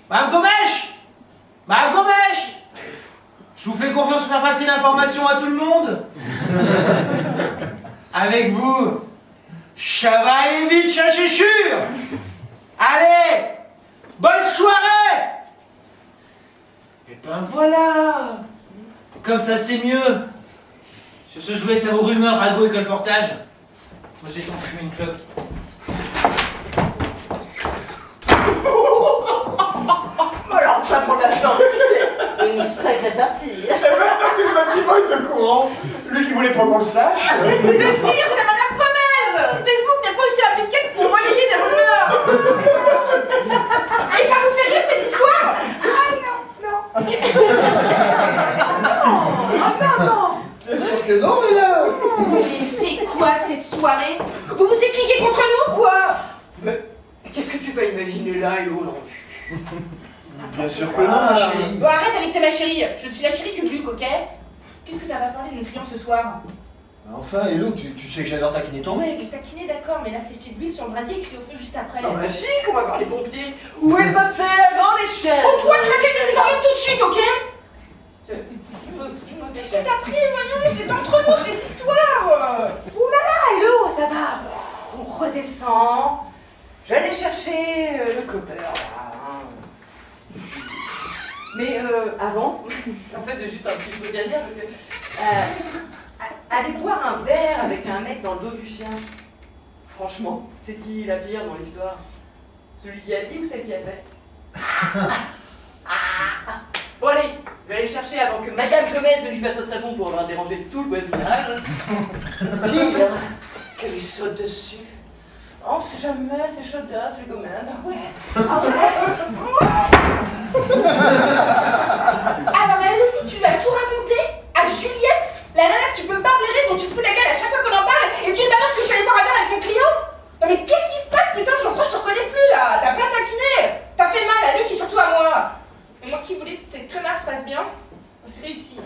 S2: Madame Gomèche! Madame Gomèche! Je vous fais confiance pour faire passer l'information à tout le monde. Avec vous, Ça va aller vite, ça c'est sûr. Allez, bonne soirée. Et ben voilà. Comme ça c'est mieux. Sur ce, je vous laisse à vos rumeurs, ragots et colportage. Moi j'ai sans fumer une clope.
S3: Alors ça pour la sortie, c'est une sacrée sortie.
S5: Tout le bâtiment est au courant. Lui qui voulait pas qu'on le sache.
S7: Le pire, c'est Madame Gomez. Facebook n'est pas aussi appliqué que pour relayer des rumeurs. Et ça vous fait rire cette histoire? Ah non, non.
S5: Bien sûr que non, mais là.
S7: Mais c'est quoi cette soirée? Vous vous êtes cliqué contre nous, quoi?
S3: Qu'est-ce que tu vas imaginer là, Hello, non?
S5: Bien sûr que non, ma chérie.
S7: Bon, arrête avec ta ma chérie. Je suis la chérie du Gluck, ok? Qu'est-ce que t'as parlé de mon client ce soir?
S5: Enfin, Hello, tu sais que j'adore taquiner ton mec.
S7: Et taquiner, d'accord, mais là c'est jeter de l'huile sur le brasier et crier au feu juste après.
S3: Non, magique, on va voir les pompiers. Où est passée la grande échelle?
S7: Oh, toi, tu vas quelqu'un des oreilles tout de suite, ok?
S3: Je me
S7: Qu'est-ce que t'as pris, voyons? C'est entre nous cette histoire!
S3: Ouh là là, Hello, ça va. On redescend. Je vais aller chercher le copper, là. Mais avant, en fait, j'ai juste un petit truc à dire. Aller boire un verre avec un mec dans le dos du sien. Franchement, c'est qui la pire dans l'histoire? Celui qui a dit ou celle qui a fait? Bon allez, je vais aller chercher avant que Madame Gomez ne lui passe un savon pour avoir dérangé tout le voisinage. Puis, qu'elle lui saute dessus. On sait jamais, c'est chaudasse, les Gomez. Ah ouais.
S7: Alors, elle aussi, tu lui as tout raconté à Juliette, la nana que tu peux pas blairer, dont tu te fous la gueule à chaque fois qu'on en parle, et tu me balances que je suis allée boire un verre avec mon client? Non mais qu'est-ce qui se passe, putain, Geoffroy, je te reconnais plus là. T'as pas taquiné. T'as fait mal à lui qui surtout à moi. Et moi qui voulais que cette crémasse se passe bien, c'est réussi.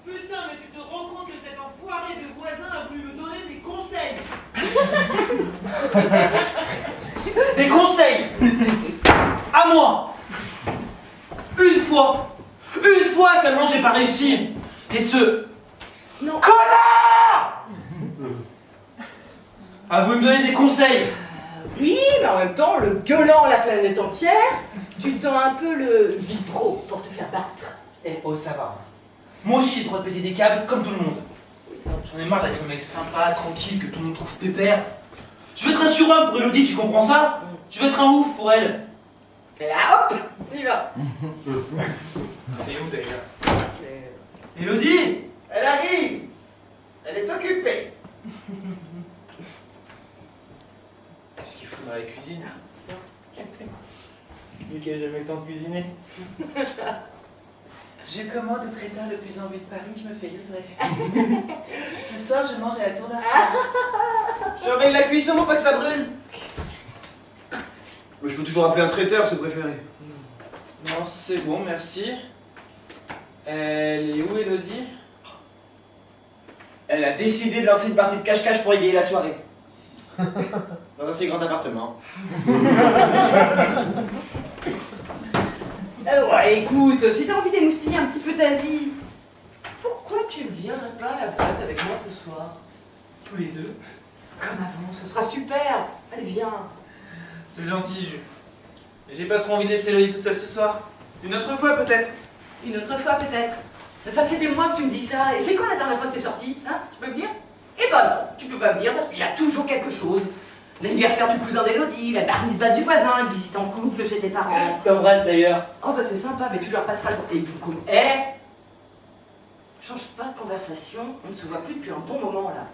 S2: Putain, mais tu te rends compte que cet enfoiré de voisin a voulu me donner des conseils. Des conseils. À moi. Une fois seulement j'ai pas réussi. Et ce
S3: Non.
S2: connard a voulu me donner des conseils.
S3: Oui, mais en même temps, le gueulant la planète entière, tu tends un peu le vibro pour te faire battre.
S2: Eh oh, ça va. Moi aussi j'ai le droit de péter des câbles comme tout le monde. J'en ai marre d'être un mec sympa, tranquille, que tout le monde trouve pépère. Je veux être un surhomme pour Elodie, tu comprends ça? Je veux être un ouf pour elle.
S3: Et là, hop, on y va.
S2: Elle est où d'ailleurs? Elodie!
S3: Elle arrive. Elle est occupée.
S2: Qu'est-ce qu'il fout dans la cuisine? Lui qui a jamais le temps de cuisiner. Je commande au traiteur le plus en vue de Paris, je me fais livrer. Ce soir, je mange à la tour d'argent.
S5: Je surveille la cuisson pour pas que ça brûle. Mais je peux toujours appeler un traiteur, c'est préféré.
S2: Non, c'est bon, merci. Elle est où, Elodie?
S5: Elle a décidé de lancer une partie de cache-cache pour égayer la soirée. Dans un si grand appartement.
S3: Ouais, écoute, si t'as envie d'émoustiller un petit peu ta vie, pourquoi tu viendrais pas à la boîte avec moi ce soir?
S2: Tous les deux.
S3: Comme avant, ce sera super. Allez, viens.
S2: C'est gentil, Jules. Mais j'ai pas trop envie de laisser Elodie toute seule ce soir. Une autre fois, peut-être.
S3: Une autre fois peut-être. Ça fait des mois que tu me dis ça. Et c'est quand la dernière fois que t'es sortie, hein? Tu peux me dire? Eh ben non, tu peux pas me dire parce qu'il y a toujours quelque chose. L'anniversaire du cousin d'Elodie, la bar mitzvah du voisin, une visite en couple chez tes parents.
S2: T'embrasses d'ailleurs.
S3: Oh bah c'est sympa, mais tu leur passeras le... Et du coup, change pas de conversation, on ne se voit plus depuis un bon moment là.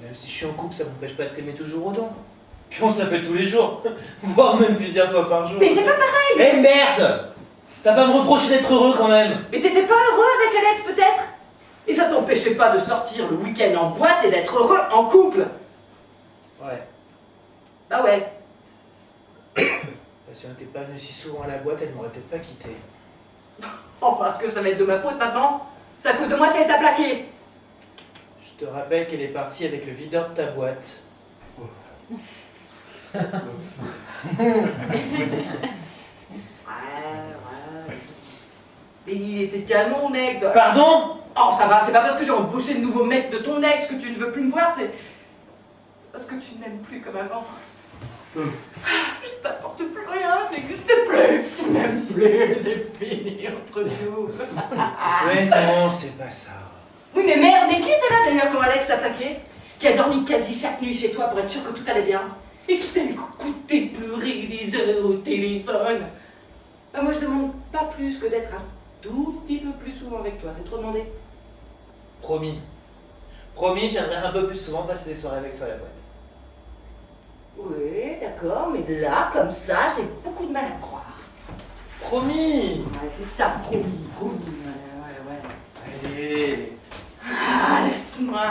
S2: Même si je suis en couple, ça m'empêche pas de t'aimer toujours autant. Puis on s'appelle tous les jours, voire même plusieurs fois par jour.
S3: Mais c'est pas pareil!
S2: Eh merde! T'as pas à me reprocher d'être heureux quand même.
S3: Mais t'étais pas heureux avec Alex peut-être? Et ça t'empêchait pas de sortir le week-end en boîte et d'être heureux en couple?
S2: Ouais.
S3: Bah ouais.
S2: Si on n'était pas venu si souvent à la boîte, elle m'aurait peut-être pas quitté.
S3: Oh, parce que ça va être de ma faute maintenant? C'est à cause de moi si elle t'a plaqué.
S2: Je te rappelle qu'elle est partie avec le videur de ta boîte.
S3: Et il était canon, mec. Toi.
S2: Pardon?
S3: Oh, ça va, c'est pas parce que j'ai embauché le nouveau mec de ton ex que tu ne veux plus me voir, c'est parce que tu ne m'aimes plus comme avant. Je t'apporte plus rien, tu n'existes plus, tu m'aimes plus, c'est fini entre nous.
S2: Ouais, non, c'est pas ça.
S3: Oui, mais merde, mais qui était là d'ailleurs quand Alex t'attaquait? Qui a dormi quasi chaque nuit chez toi pour être sûr que tout allait bien? Et qui t'a écouté pleurer des heures au téléphone? Bah, moi je demande pas plus que d'être un tout petit peu plus souvent avec toi, c'est trop demandé.
S2: Promis. Promis, j'aimerais un peu plus souvent passer des soirées avec toi à la boîte.
S3: Oui, d'accord, mais là, comme ça, j'ai beaucoup de mal à te croire.
S2: Promis.
S3: Ouais, c'est ça, promis, promis, ouais.
S2: Allez.
S3: Ah, laisse-moi.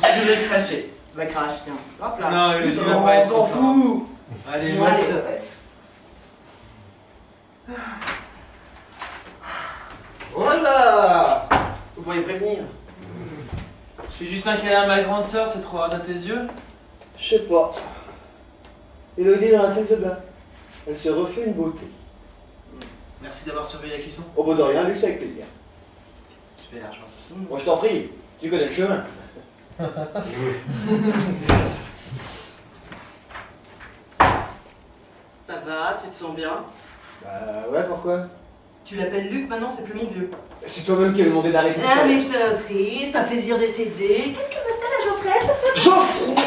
S2: Je vais cracher.
S3: Bah, crache, tiens. Hop là.
S2: Non, je dis même pas être
S3: on s'en
S2: content.
S3: fout.
S2: Allez,
S3: Ouais,
S2: moi
S3: ouais.
S5: Voilà. Vous pourriez prévenir.
S2: Je fais juste un câlin à ma grande sœur, c'est trop hard à tes yeux?
S8: Je sais pas. Elodie dans la salle de bain. Elle se refait une beauté.
S2: Merci d'avoir surveillé la cuisson.
S8: Au bout de rien, Luxe avec plaisir.
S2: Je fais l'argent.
S8: Moi je t'en prie, tu connais le chemin.
S3: Ça va, tu te sens bien?
S8: Bah ouais, pourquoi?
S3: Tu l'appelles Luc maintenant, c'est plus mon vieux.
S8: C'est toi-même qui as demandé d'arrêter.
S3: Ah, mais je t'en prie, c'est un plaisir de t'aider. Qu'est-ce qu'elle me fait, la Geoffrette?
S8: Geoffroy!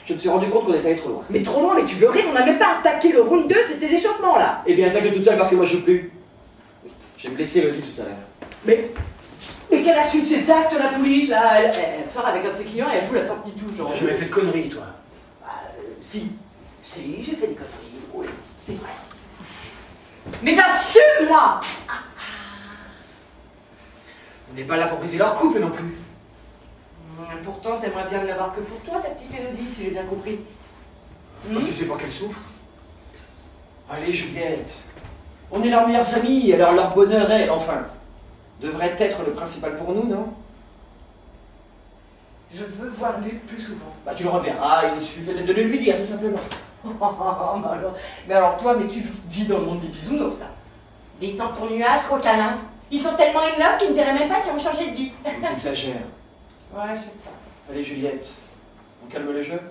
S8: Je me suis rendu compte qu'on était allé trop loin.
S3: Mais trop loin, mais tu veux rire, on n'a même pas attaqué le round 2, c'était l'échauffement là.
S8: Eh bien, attaque toute seule parce que moi je joue plus. J'ai blessé Elodie tout à l'heure.
S3: Mais qu'elle assume ses actes, la pouliche, là. Elle sort avec un de ses clients et elle joue la sortie touche, genre.
S8: T'as jamais fait de conneries, toi.
S3: Si. Si, j'ai fait des conneries, oui, c'est vrai. Mais j'assume, moi!
S8: On n'est pas là pour briser leur couple non plus.
S3: Pourtant, t'aimerais bien ne l'avoir que pour toi, ta petite Élodie, si j'ai bien compris.
S8: Parce que c'est pour qu'elle souffre. Allez, Juliette. On est leurs meilleurs amis, alors leur bonheur est, enfin, devrait être le principal pour nous, non?
S3: Je veux voir Luc plus souvent.
S8: Bah tu le reverras, il suffit peut-être de le lui dire, tout simplement.
S3: mais alors toi, mais tu vis dans le monde des bisounours, là. Descends ton nuage, gros câlin. Ils sont tellement in love qu'ils ne verraient même pas si on changeait de vie.
S8: T'exagères.
S3: Ouais, je sais pas.
S8: Allez, Juliette, on calme le jeu?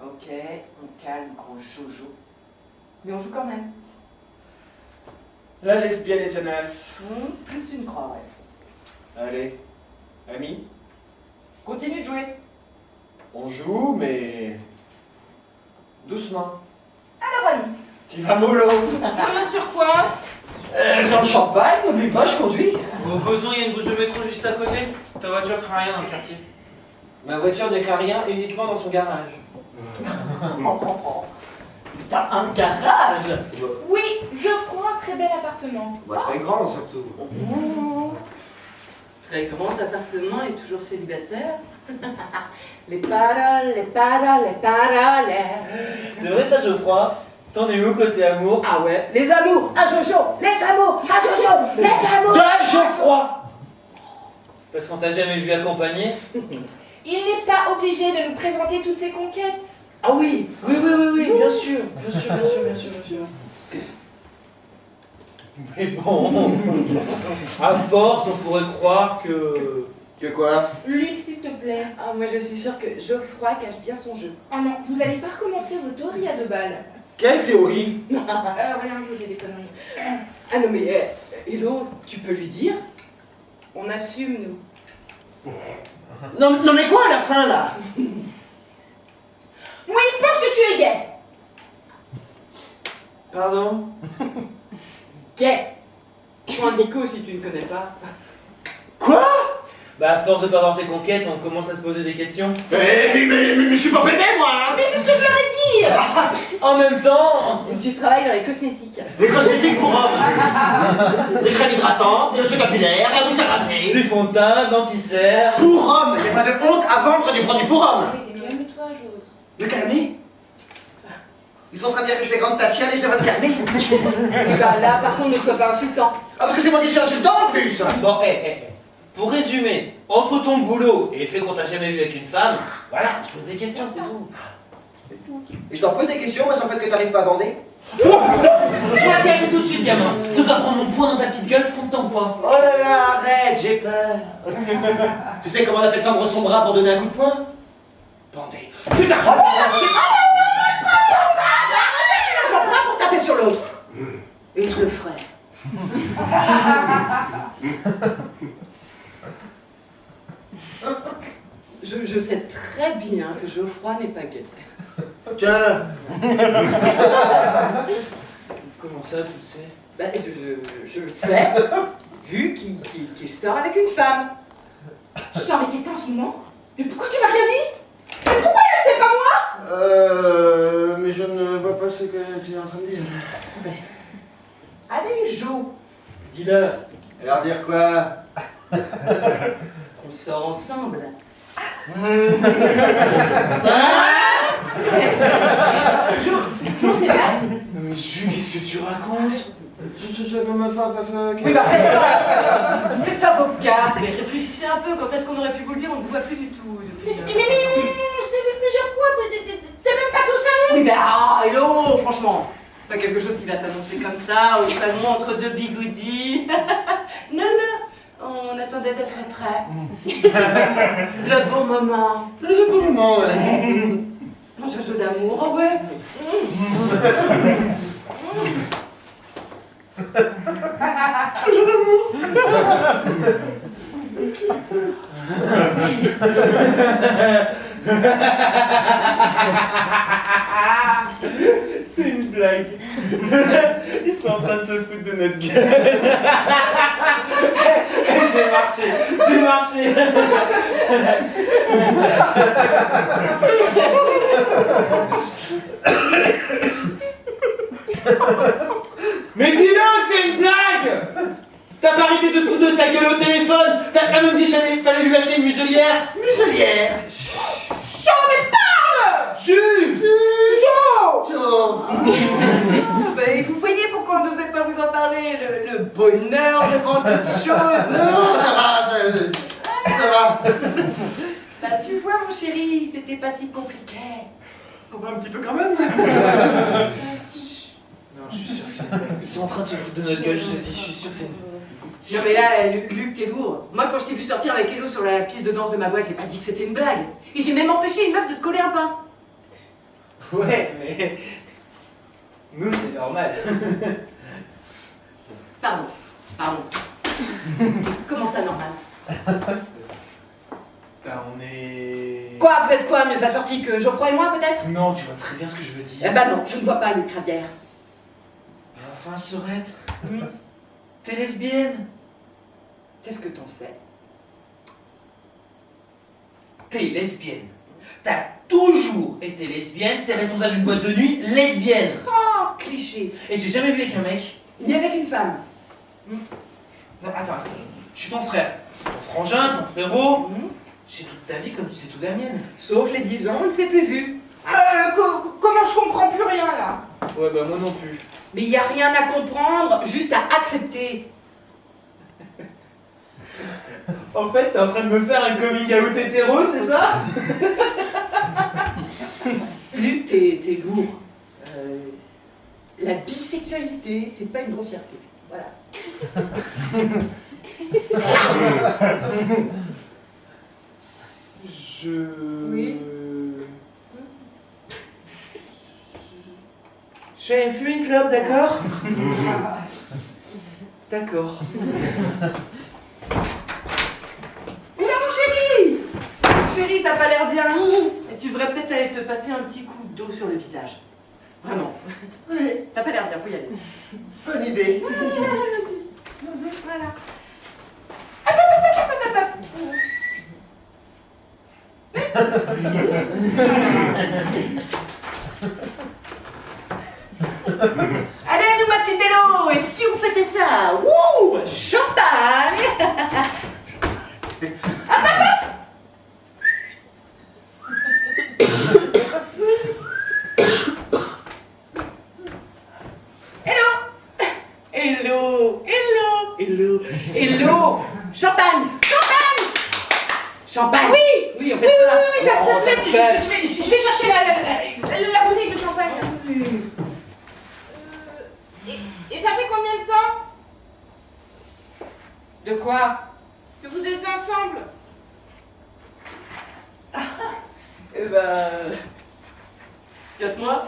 S3: Ok, on calme, gros Jojo. Mais on joue quand même.
S8: La lesbienne est tenace.
S3: Plus que tu ne crois, ouais.
S8: Allez, ami,
S3: Continue de jouer.
S8: on joue, mais doucement.
S3: Alors, ami.
S8: Tu vas mollo.
S7: Mollo sur quoi?
S8: Sur le champagne, n'oublie pas, je conduis.
S2: Au besoin, il y a une bouche de métro juste à côté. Ta voiture craint rien dans le quartier.
S8: Ma voiture ne craint rien uniquement dans son garage.
S3: T'as un garage.
S7: Oui, Geoffroy, un très bel appartement.
S8: Bah, très grand surtout.
S3: Très grand appartement et toujours célibataire. Les paroles, les paroles, les paroles.
S2: C'est vrai ça, Geoffroy? T'en es où côté amour?
S3: Ah ouais, les amours à Jojo, les amours à Jojo, les amours.
S8: Là, Geoffroy.
S2: Parce qu'on t'a jamais vu accompagner?
S7: Il n'est pas obligé de nous présenter toutes ses conquêtes.
S8: Ah oui, oui, bien sûr, bien sûr.
S2: Mais bon, à force, on pourrait croire que...
S8: Que quoi?
S7: Luc, s'il te plaît.
S3: Ah, moi je suis sûre que Geoffroy cache bien son jeu.
S7: Oh non, vous allez pas recommencer vos théories à 2 balles.
S8: Quelle théorie?
S7: Rien, je vous dis des conneries.
S3: Ah non mais, Hello, tu peux lui dire? On assume, nous.
S8: Non mais quoi à la fin là?
S7: Oui, je pense que tu es gay.
S8: Pardon?
S3: Gay. Point Nico si tu ne connais pas.
S8: Quoi?
S2: Bah à force de pas voir tes conquêtes, on commence à se poser des questions.
S8: Mais je suis pas pédé moi hein.
S7: Mais c'est ce que je leur ai dit.
S2: En même temps...
S3: Tu travailles dans les cosmétiques.
S8: Les cosmétiques pour hommes. Des crèmes hydratantes, des lotions capillaires, un mousse à raser.
S2: Du fond de teint, dentissaire...
S8: Pour hommes, il n'y a pas de honte à vendre du produit pour hommes.
S7: Oui, calme-toi, Jose.
S8: Me calmer? Ils sont en train de dire que je fais grande ta fiole et je devrais me calmer.
S3: Et bah là, par contre, ne sois pas insultant.
S8: Ah parce que c'est moi qui suis insultant en plus.
S2: Bon, Pour résumer, entre ton boulot et le fait qu'on t'a jamais vu avec une femme, voilà, on se pose des questions, c'est tout.
S5: Et je t'en pose des questions, moi, sur le fait que t'arrives pas à bander.
S2: Oh putain! Je vais calmer tout de suite, gamin. Ça doit prendre mon poing dans ta petite gueule, fonds-toi ou pas?
S5: Oh là là, arrête, j'ai peur. Tu sais comment on appelle tendre son bras pour donner un coup de poing? Bander. Putain, je...
S3: Pas pour taper sur l'autre. Et je le ferai. Je sais très bien que Geoffroy n'est pas gay.
S5: Tiens.
S2: Comment ça, tu le sais?
S3: Ben, je le sais, vu qu'il sort avec une femme.
S7: Tu sors avec quelqu'un en ce moment? Mais pourquoi tu m'as rien dit? Mais pourquoi il le sait pas moi?
S5: Mais je ne vois pas ce que tu es en train de dire.
S3: Allez, Jo,
S5: Dis-leur. Alors dire quoi?
S3: on sort ensemble. Jo, c'est vrai?
S2: Non mais Jules, qu'est-ce que tu racontes?
S3: Oui, bah faites avocat, mais réfléchissez un peu, quand est-ce qu'on aurait pu vous le dire, on ne vous voit plus du tout depuis...
S7: Mais on s'est vu plusieurs fois, t'es même pas au salon?
S3: Oui, mais hello, franchement, pas quelque chose qui va t'annoncer comme ça, au salon, entre deux bigoudis. Non, on attendait d'être prêts. Le bon moment.
S5: Le bon moment, ouais.
S3: Mon jeu d'amour, oh ouais.
S2: C'est une blague. Ils sont en train de se foutre de notre gueule. J'ai marché. Mais dis-donc, c'est une blague! T'as pas arrêté de te foutre de sa gueule au téléphone! T'as quand même dit qu'il fallait lui acheter une muselière!
S5: Muselière.
S7: Oh, mais parle!
S2: Jules!
S3: Ben, vous voyez pourquoi on n'osait pas vous en parler, le bonheur devant toute chose.
S5: Non, ça va, ça va.
S3: Bah tu vois mon chéri, c'était pas si compliqué.
S5: On va un petit peu quand même.
S2: Non, je suis sûr que c'est une blague. Ils sont en train de se foutre de notre gueule, je te dis, je suis sûr que c'est une blague.
S3: Non mais là, Luc, t'es lourd. Moi quand je t'ai vu sortir avec Hello sur la piste de danse de ma boîte, j'ai pas dit que c'était une blague. Et j'ai même empêché une meuf de te coller un pain.
S2: Ouais, mais... Nous, c'est normal.
S3: Pardon. Comment ça normal?
S2: Bah, on est...
S3: Quoi, vous êtes quoi, mieux assortis que Geoffroy et moi peut-être?
S2: Non, tu vois très bien ce que je veux dire.
S3: Eh ben non, je ne vois pas Luc Ravière.
S2: Mais enfin, Sorette, t'es lesbienne.
S3: Qu'est-ce que t'en sais?
S2: T'es lesbienne. T'as toujours été lesbienne, t'es responsable d'une boîte de nuit lesbienne.
S3: Oh, cliché.
S2: Et j'ai jamais vu avec un mec.
S3: Ni avec une femme.
S2: Non, attends. Je suis ton frère. Ton frangin, ton frérot. Je sais toute ta vie comme tu sais toute la mienne.
S3: Sauf les 10 ans, on ne s'est plus vu.
S7: Comment je comprends plus rien là?
S2: Ouais, bah moi non plus.
S3: Mais il n'y a rien à comprendre, juste à accepter.
S2: En fait, t'es en train de me faire un coming out hétéro, c'est ça?
S3: Luc, t'es lourd. La bisexualité, c'est pas une grossièreté. Voilà. Oui.
S2: Je vais fumer une clope, d'accord? D'accord.
S3: Oula mon chéri! Chéri, t'as pas l'air bien. Et tu devrais peut-être aller te passer un petit coup d'eau sur le visage. Vraiment.
S5: Oui,
S3: T'as pas l'air bien, faut y aller.
S5: bonne idée.
S3: Voilà. Allez, à nous ma petite Hello! Et si on fêtait ça? Wouh! Champagne! Hello! Hello! Hello! Hello! Champagne! Champagne! Champagne.
S7: Oui.
S3: Oui, on fait ça.
S7: Oui, ça
S3: Oh,
S7: se fait. Je vais chercher la bouteille de champagne. Et ça fait combien de temps
S3: De quoi?
S7: que vous êtes ensemble?
S3: Eh ben... 4 mois.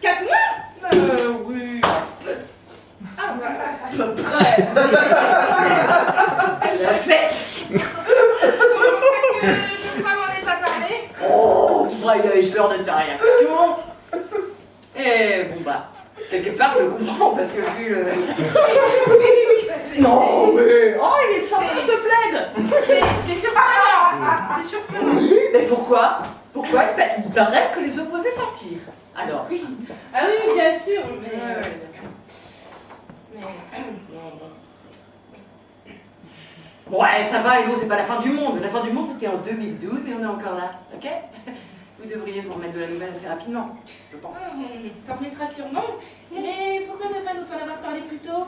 S7: 4 mois?
S3: Oui.
S7: Ah bah...
S3: À peu près. C'est la fête.
S7: Je crois m'en ai pas parlé.
S3: Oh, il a eu peur de ta réaction. Et bon bah, quelque part je le comprends parce que vu le...
S7: Oui, bah c'est...
S3: Non, mais... Oh, il est
S7: C'est-
S3: sympa ce plaid.
S7: C'est surprenant. C'est surprenant.
S3: Oui, mais pourquoi? Pourquoi? Ben, il paraît que les opposés s'attirent. Alors...
S7: Oui. Ah oui, bien sûr, mais...
S3: Ouais, ça va, Hello, c'est pas la fin du monde. La fin du monde, c'était en 2012 et on est encore là, ok? Vous devriez vous remettre de la nouvelle assez rapidement, je pense.
S7: On s'en remettra sûrement. Mais pourquoi ne pas nous en avoir parlé plus tôt?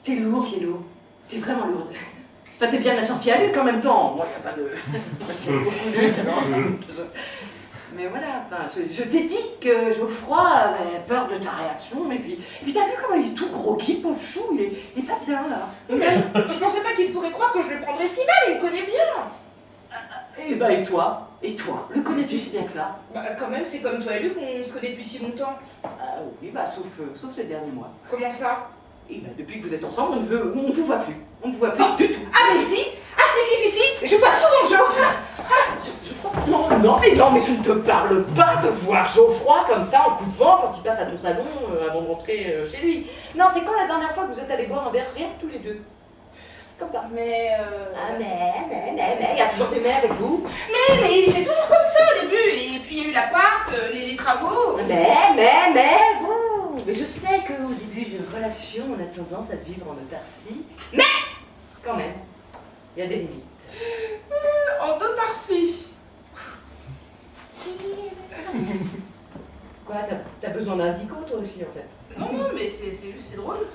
S3: T'es lourd, Hello. T'es vraiment lourde. Enfin, t'es bien assorti à Luc en même temps. Moi, y a pas de... C'est beaucoup Luc, alors. Mais voilà, enfin, je t'ai dit que Geoffroy avait peur de ta réaction, et puis t'as vu comment il est tout groggy, pauvre chou, il est pas bien, là.
S7: Mais je pensais pas qu'il pourrait croire que je le prendrais si mal, il le connaît bien.
S3: Et bah, et toi? Et toi? Le connais-tu si bien que ça?
S7: Bah quand même, c'est comme toi et Luc, on se connaît depuis si longtemps.
S3: Ah oui, bah, sauf ces derniers mois.
S7: Comment ça?
S3: Et bah, depuis que vous êtes ensemble, on vous voit plus. On ne vous voit plus du tout.
S7: Ah mais si! Ah si! Je vois souvent Georges.
S3: Je crois que non, mais je ne te parle pas de voir Geoffroy comme ça en coup de vent quand il passe à ton salon avant de rentrer chez lui. Non, c'est quand la dernière fois que vous êtes allés boire un verre rien que tous les deux. Comme ça.
S7: Mais
S3: il y a toujours des mais avec vous.
S7: Mais c'est toujours comme ça au début. Et puis il y a eu l'appart, les travaux.
S3: Mais je sais qu'au début d'une relation, on a tendance à vivre en autarcie. Mais quand même, il y a des limites.
S7: En autarcie.
S3: Quoi, t'as besoin d'un dico toi aussi en fait?
S7: Non, mais c'est drôle.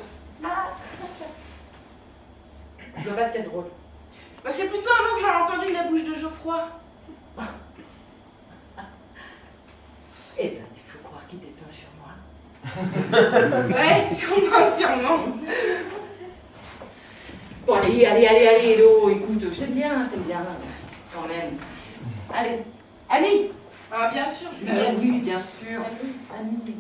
S3: Je vois pas ce qu'il y a de drôle.
S7: Bah, c'est plutôt un mot que j'aurais entendu de la bouche de Geoffroy.
S3: Eh ben, il faut croire qu'il t'éteint sur moi.
S7: Ouais, sûrement.
S3: Bon, allez, Hello, écoute, je t'aime bien, quand même. Allez, Annie.
S7: Ah, bien sûr, Juliette.
S3: Oui, bien sûr.
S7: Annie.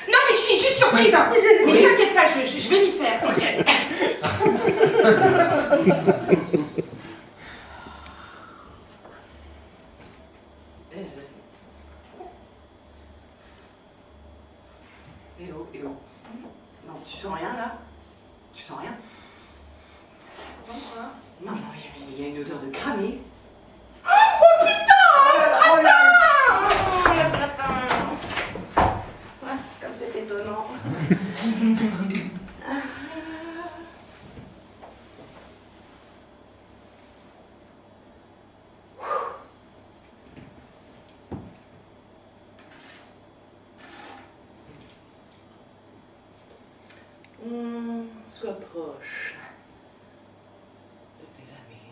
S7: Non, mais je suis juste surprise, hein. Mais t'inquiète pas, je vais m'y faire.
S3: Hello. Non, tu sens rien là? Tu sens rien?
S7: Pourquoi?
S3: Non, il y a une odeur de cramé.
S7: Oh putain! Le gratin!
S3: Ouais, comme c'est étonnant. Sois proche de tes amis.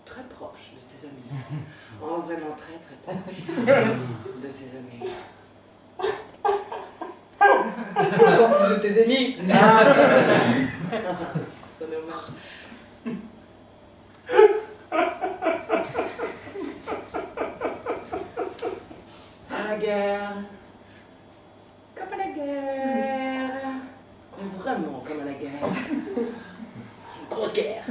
S3: Très proche de tes amis. Oh, vraiment très proche de tes amis. Encore plus de tes amis. Ça me marre. À la guerre. Comme à la guerre. Mais vraiment comme à la guerre. C'est une grosse guerre.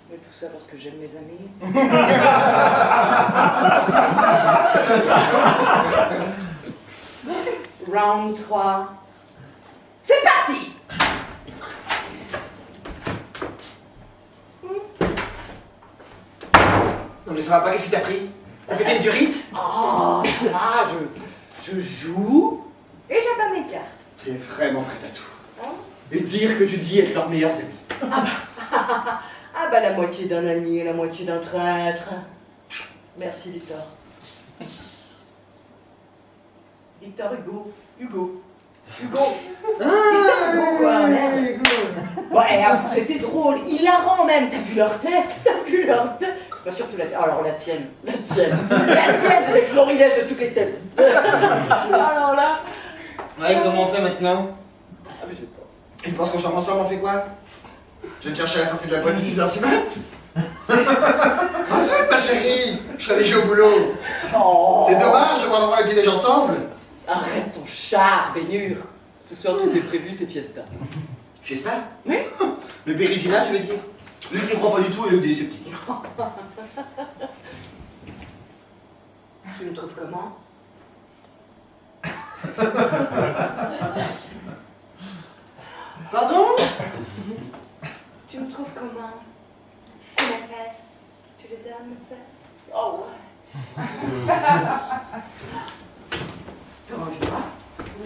S3: Mais tout ça parce que j'aime mes amis. Round 3. C'est parti!
S8: Non mais ça va pas, qu'est-ce qui t'a pris? T'as pété une durite?
S3: Oh, là, je joue et j'abat mes cartes.
S8: T'es vraiment prête à tout. Et dire que tu dis être leurs meilleurs amis.
S3: Ah Ah, bah la moitié d'un ami et la moitié d'un traître. Merci, Victor. Victor Hugo. Hugo. Victor Hugo, quoi, merde. Ouais, avoue, c'était drôle, hilarant même. T'as vu leur tête? Bah, surtout la tête. Alors, la tienne. La tienne, c'est des florilèges de toutes les têtes. Alors là.
S8: Ouais, comment on fait maintenant?
S3: Ah, mais je sais pas.
S8: Tu penses qu'on sort ensemble, on fait quoi? Je vais te chercher à la sortie de la boîte à 6h du mat. Ensuite, ma chérie, je serai déjà au boulot.
S3: Oh.
S8: C'est dommage, on va avoir le petit déj ensemble.
S3: Arrête ton char, Bénure. Ce soir, tout est prévu, c'est fiesta.
S8: Fiesta?
S3: Oui.
S8: Le Bérisina, tu veux dire? Lui qui ne croit pas du tout et le est sceptique.
S3: Tu me trouves comment?
S8: Pardon?
S7: Tu me trouves comment? Tu les fesses? Tu les aimes, mes fesses?
S3: Oh ouais. T'en as envie de quoi?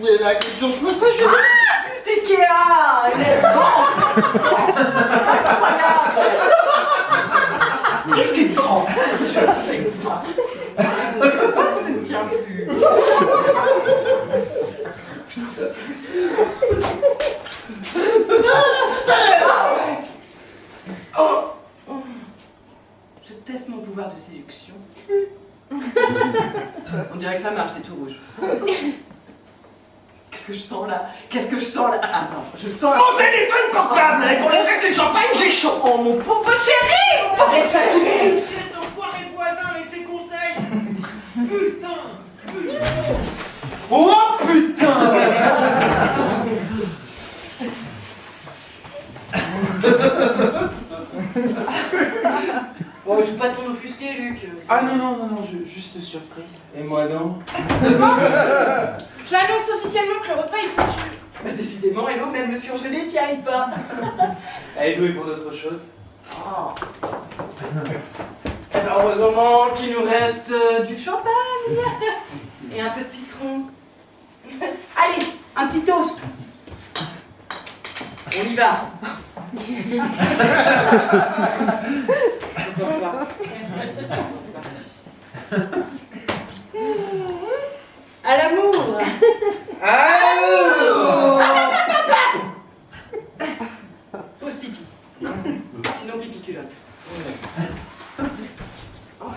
S8: Mais la question se pose pas, je vais...
S3: Ikea! Il est bon! Incroyable!
S8: Qu'est-ce qui te prend?
S3: Je ne sais pas. Ça ne tient plus. Je ne sais plus. Oh. Je teste mon pouvoir de séduction. On dirait que ça marche, t'es tout rouge. Qu'est-ce que je sens là? Attends, je sens...
S8: Mon téléphone portable! Et pour le reste, c'est le champagne, j'ai chaud!
S3: Oh mon pauvre chéri! Mon pauvre ça tout de suite!
S2: Chier son foiré voisin avec ses conseils. Putain.
S6: Oh putain!
S3: Oh, joue pas ton offusqué, Luc.
S6: Ah non, juste surpris.
S8: Et moi non?
S7: J'annonce officiellement que le repas est foutu.
S3: Bah décidément, Hello, même le surgelé, t'y arrives pas.
S6: Allez, jouer pour d'autres choses.
S3: Oh. Eh ben, heureusement qu'il nous reste du champagne et un peu de citron. Allez, un petit toast. On y va. Pour toi. À l'amour. Pause pipi. Sinon pipi culotte. Oh,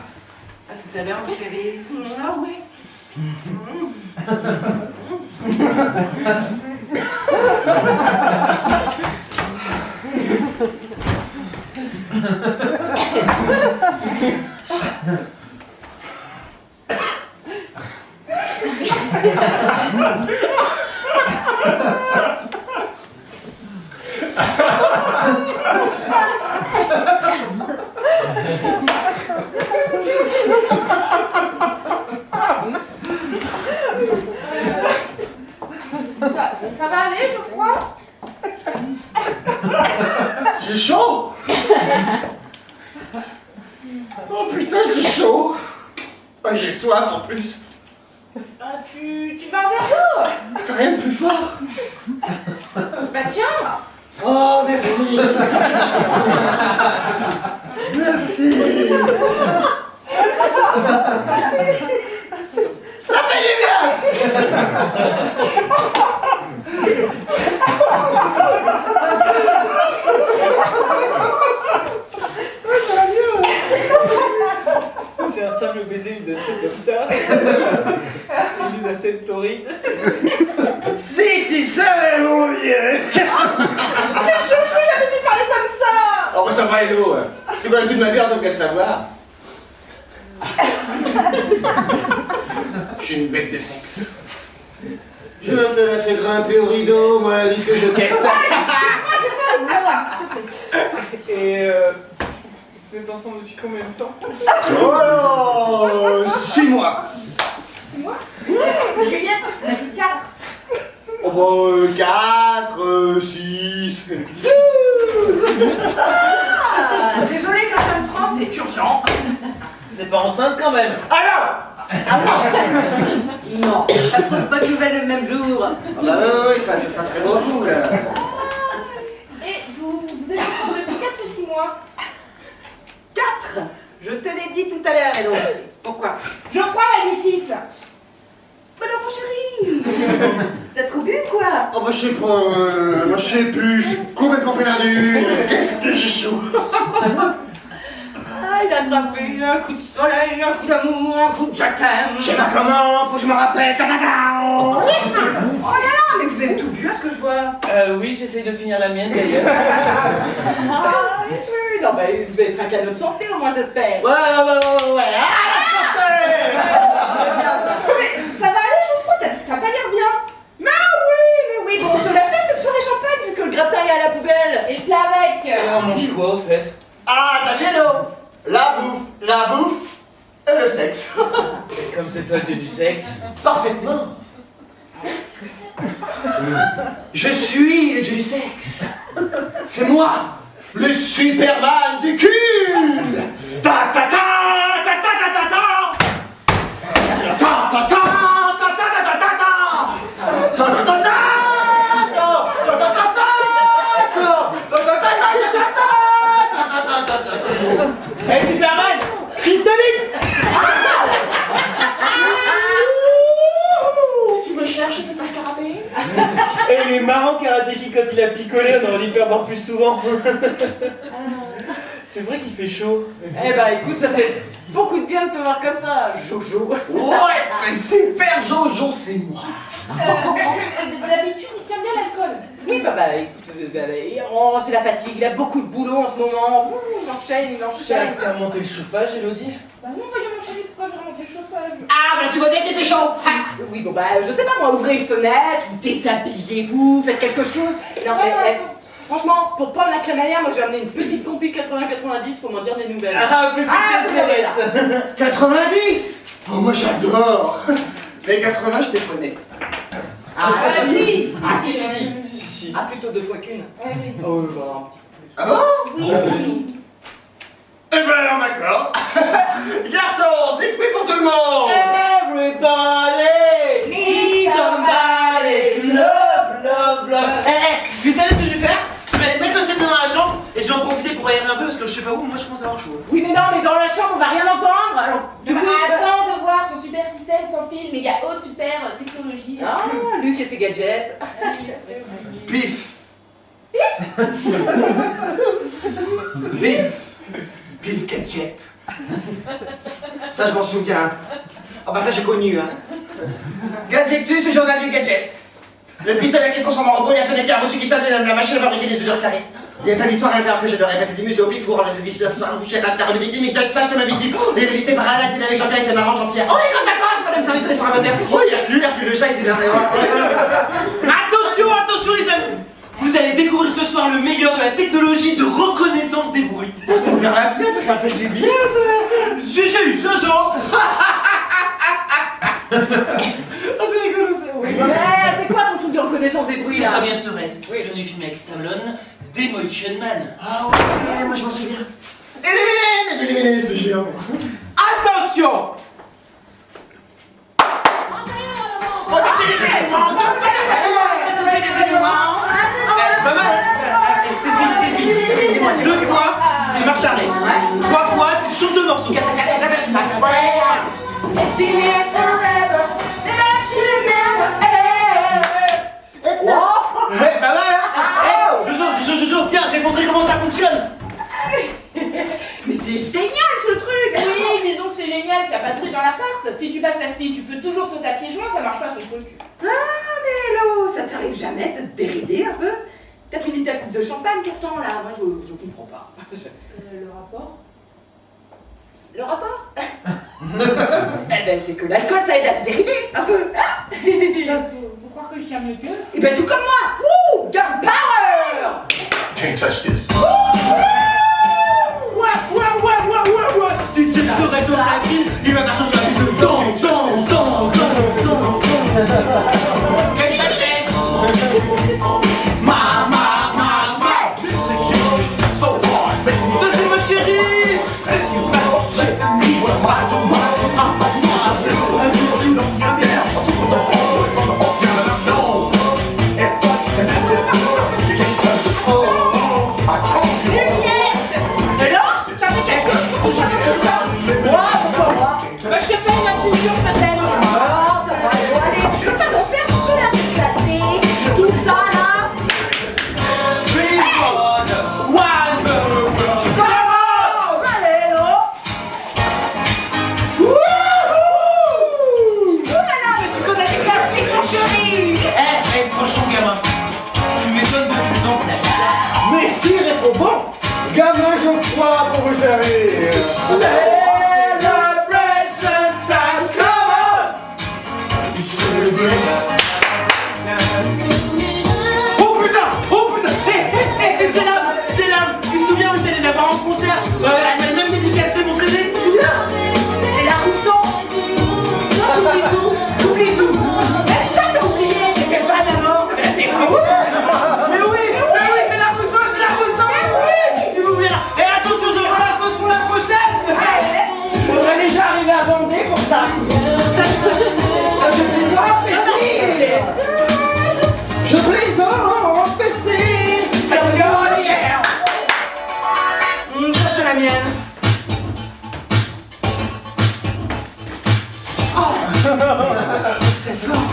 S3: à tout à l'heure, mon chéri. Ah ouais.
S7: Ça va aller, Geoffroy?
S8: J'ai chaud! Oh putain, j'ai chaud! Ouais, j'ai soif en plus!
S7: Ah, tu veux un verre d'eau?
S8: T'as rien de plus fort?
S7: Bah tiens!
S8: Oh, merci! Merci! Ça fait du bien!
S2: C'est un simple baiser, une tête comme ça. Une tête torride.
S8: Si tu savais, mon vieux!
S7: Mais je n'ai jamais vu parler comme ça!
S8: Oh, bah ça va, Hello! Tu vois toute ma vie en tant qu'à le savoir? Je suis une bête de sexe. Je te la fais grimper au rideau, moi, dis ce que je quête.
S2: Et vous êtes ensemble depuis combien de temps?
S8: Oh, 6 mois.
S7: 6 mois? Juliette, depuis 4.
S8: Oh bah, 4, 6...
S3: Ah, désolé quand ça me prend, c'est urgent.
S6: T'es pas enceinte quand même?
S8: Alors!
S3: Non, pas de nouvelles le même jour.
S8: Ah bah ouais, ça ferait beaucoup, là.
S7: Et vous êtes ensemble depuis 4 ou 6 mois?
S10: moi je sais plus, je suis complètement perdu. Qu'est-ce que j'échoue?
S3: Ah, il a attrapé un coup de soleil, un coup d'amour, un coup de je t'aime.
S8: Je sais pas comment, faut que je me rappelle. Ta, ta, ta.
S3: Oh là là, mais vous avez tout bu à ce que je vois.
S2: Oui, j'essaye de finir la mienne d'ailleurs.
S3: Ah, oui, non, bah, vous avez trinqué à notre santé au moins, j'espère.
S2: Ouais. Ah, la santé!
S3: Mais ça va aller, Geoffroy, t'as pas l'air bien. Mais oui, bon, on se l'a fait cette soirée champagne vu que le gratin est à la poubelle.
S7: Et puis avec
S2: Et on mange quoi au fait?
S5: Ah, t'as vu, Hello? La bouffe et le sexe.
S2: Et comme c'est toi le dieu du sexe.
S5: Parfaitement. Je suis le dieu du sexe. C'est moi, le Superman du cul. Ta ta ta ta ta ta ta ta. Ta ta ta ta ta ta ta ta ta. Ta ta ta ta.
S2: Hey Superman! Kryptonite!
S3: Tu me cherches, petit scarabée?
S2: Et il est marrant Karate Kid quand il a picolé, on aurait dû faire voir plus souvent. C'est vrai qu'il fait chaud.
S3: Eh bah écoute, ça fait beaucoup de bien de te voir comme ça, Jojo.
S5: Ouais, mais super Jojo, c'est moi.
S7: D'habitude, il tient bien l'alcool.
S3: Oui, bah écoute, oh, c'est la fatigue, il a beaucoup de boulot en ce moment. Il enchaîne.
S2: T'as monté le chauffage, Elodie?
S7: Bah non, voyons mon chéri, pourquoi je vais monter le chauffage?
S3: Ah, bah tu vois bien qu'il fait chaud. Oui, bon bah, je sais pas moi, ouvrez une fenêtre, ou déshabillez-vous, faites quelque chose. Non, mais, franchement, pour prendre la crémaillère, moi j'ai amené une petite compi 80-90, faut m'en dire des nouvelles.
S2: Ah, mais putain, c'est vrai.
S5: 90. Oh, moi j'adore. Mais 80, je t'ai prenais.
S7: Ah, si.
S2: Si.
S3: Ah, plutôt 2 fois qu'une.
S7: Oui.
S3: Oh, bah.
S5: Ah bon?
S7: Oui.
S5: Eh ben alors d'accord. Garçons, c'est prêt pour tout le monde.
S2: Everybody
S3: Need
S2: somebody to love. Vous savez ce que je vais faire? Je vais aller mettre le CD dans la chambre et je vais en profiter pour aérer un peu parce que je sais pas où, moi je commence à avoir chaud.
S3: Oui, mais non, mais dans la chambre, on va rien entendre. Alors, du coup.
S7: Attends de voir son super système, son film, mais il y a haute super technologie.
S3: Ah, Luc et ses gadgets.
S5: Pif. Pif gadget. Ça je m'en souviens. Ah bah ça j'ai connu hein. Gadgetus, le journal du gadget. Le pistolet qui se transforme en robot, il a sonné qui a reçu qui savait même la machine à fabriquer des odeurs carrées. Il y a plein d'histoires à l'intérieur que j'adorais, passer des musées au pif, four, les biches, sur un boucher à l'intérieur de victime, et Jack Flash comme invisible. Il y avait listé par la date, il avec Jean-Pierre, il était marrant, Jean-Pierre. Oh les grandes vacances, madame serviteur sur un moteur. Oh Hercule le chat était merveilleux.
S2: Attention les amis! Vous allez découvrir ce soir le meilleur de la technologie de reconnaissance des bruits.
S5: Oh, t'as ouvert la fenêtre, ça fait du bien ça.
S2: Juju, Jojo!
S5: Oh, c'est rigolo ça, oui.
S3: C'est quoi ton truc de reconnaissance des bruits
S2: C'est
S3: là?
S2: très bien Sorette. Tu viens du film avec Stallone, Demolition Man.
S5: Ah ouais, moi je m'en souviens. Éliminé, c'est géant.
S2: Attention! C'est pas mal. C'est 2 fois, c'est une marche arrêt. 3 fois, tu changes de morceau. Ouais, pas mal hein. Jojo, viens, je vais te montrer comment ça fonctionne.
S3: Mais c'est génial ce truc!
S7: Oui, disons que c'est génial, s'il n'y a pas de bruit dans l'appart. Si tu passes la spie, tu peux toujours sauter à pieds joints, ça marche pas ce truc.
S3: Ah, mais hello, ça t'arrive jamais de te dérider un peu? T'as fini ta coupe de champagne pourtant là, moi je comprends pas.
S7: Le rapport?
S3: Le rapport? Eh ben c'est que l'alcool ça aide à se dérider un peu!
S7: Faut croire que je tiens mieux qu'eux.
S3: Et ben tout comme moi! Wouh! Girl power!
S10: Can't touch this.
S2: Si tu serais dans la ville, il va faire chanson la piste de danse. Ça c'est ma chérie.
S10: Gamin Geoffroy pour vous servir.
S2: Celebration time's come on. Celebrate. Oh putain, c'est là. Tu te souviens où t'allais la voir en concert? Elle m'a même dédicacé mon CD. Tu te souviens?
S3: C'est la Rousseau. T'oublies tout. Mais ça t'as oublié, mais quelle fan d'abord?
S2: Mais oui, c'est la Rousseau. Tu m'oublieras. Et attention, je vois la sauce pour la prochaine.
S3: Faudrait déjà arriver à bander pour ça. Je plaisante, mais si.
S5: Je plaisante, PC.
S3: Alors, go, yeah. Ça, c'est la mienne.
S5: C'est fort.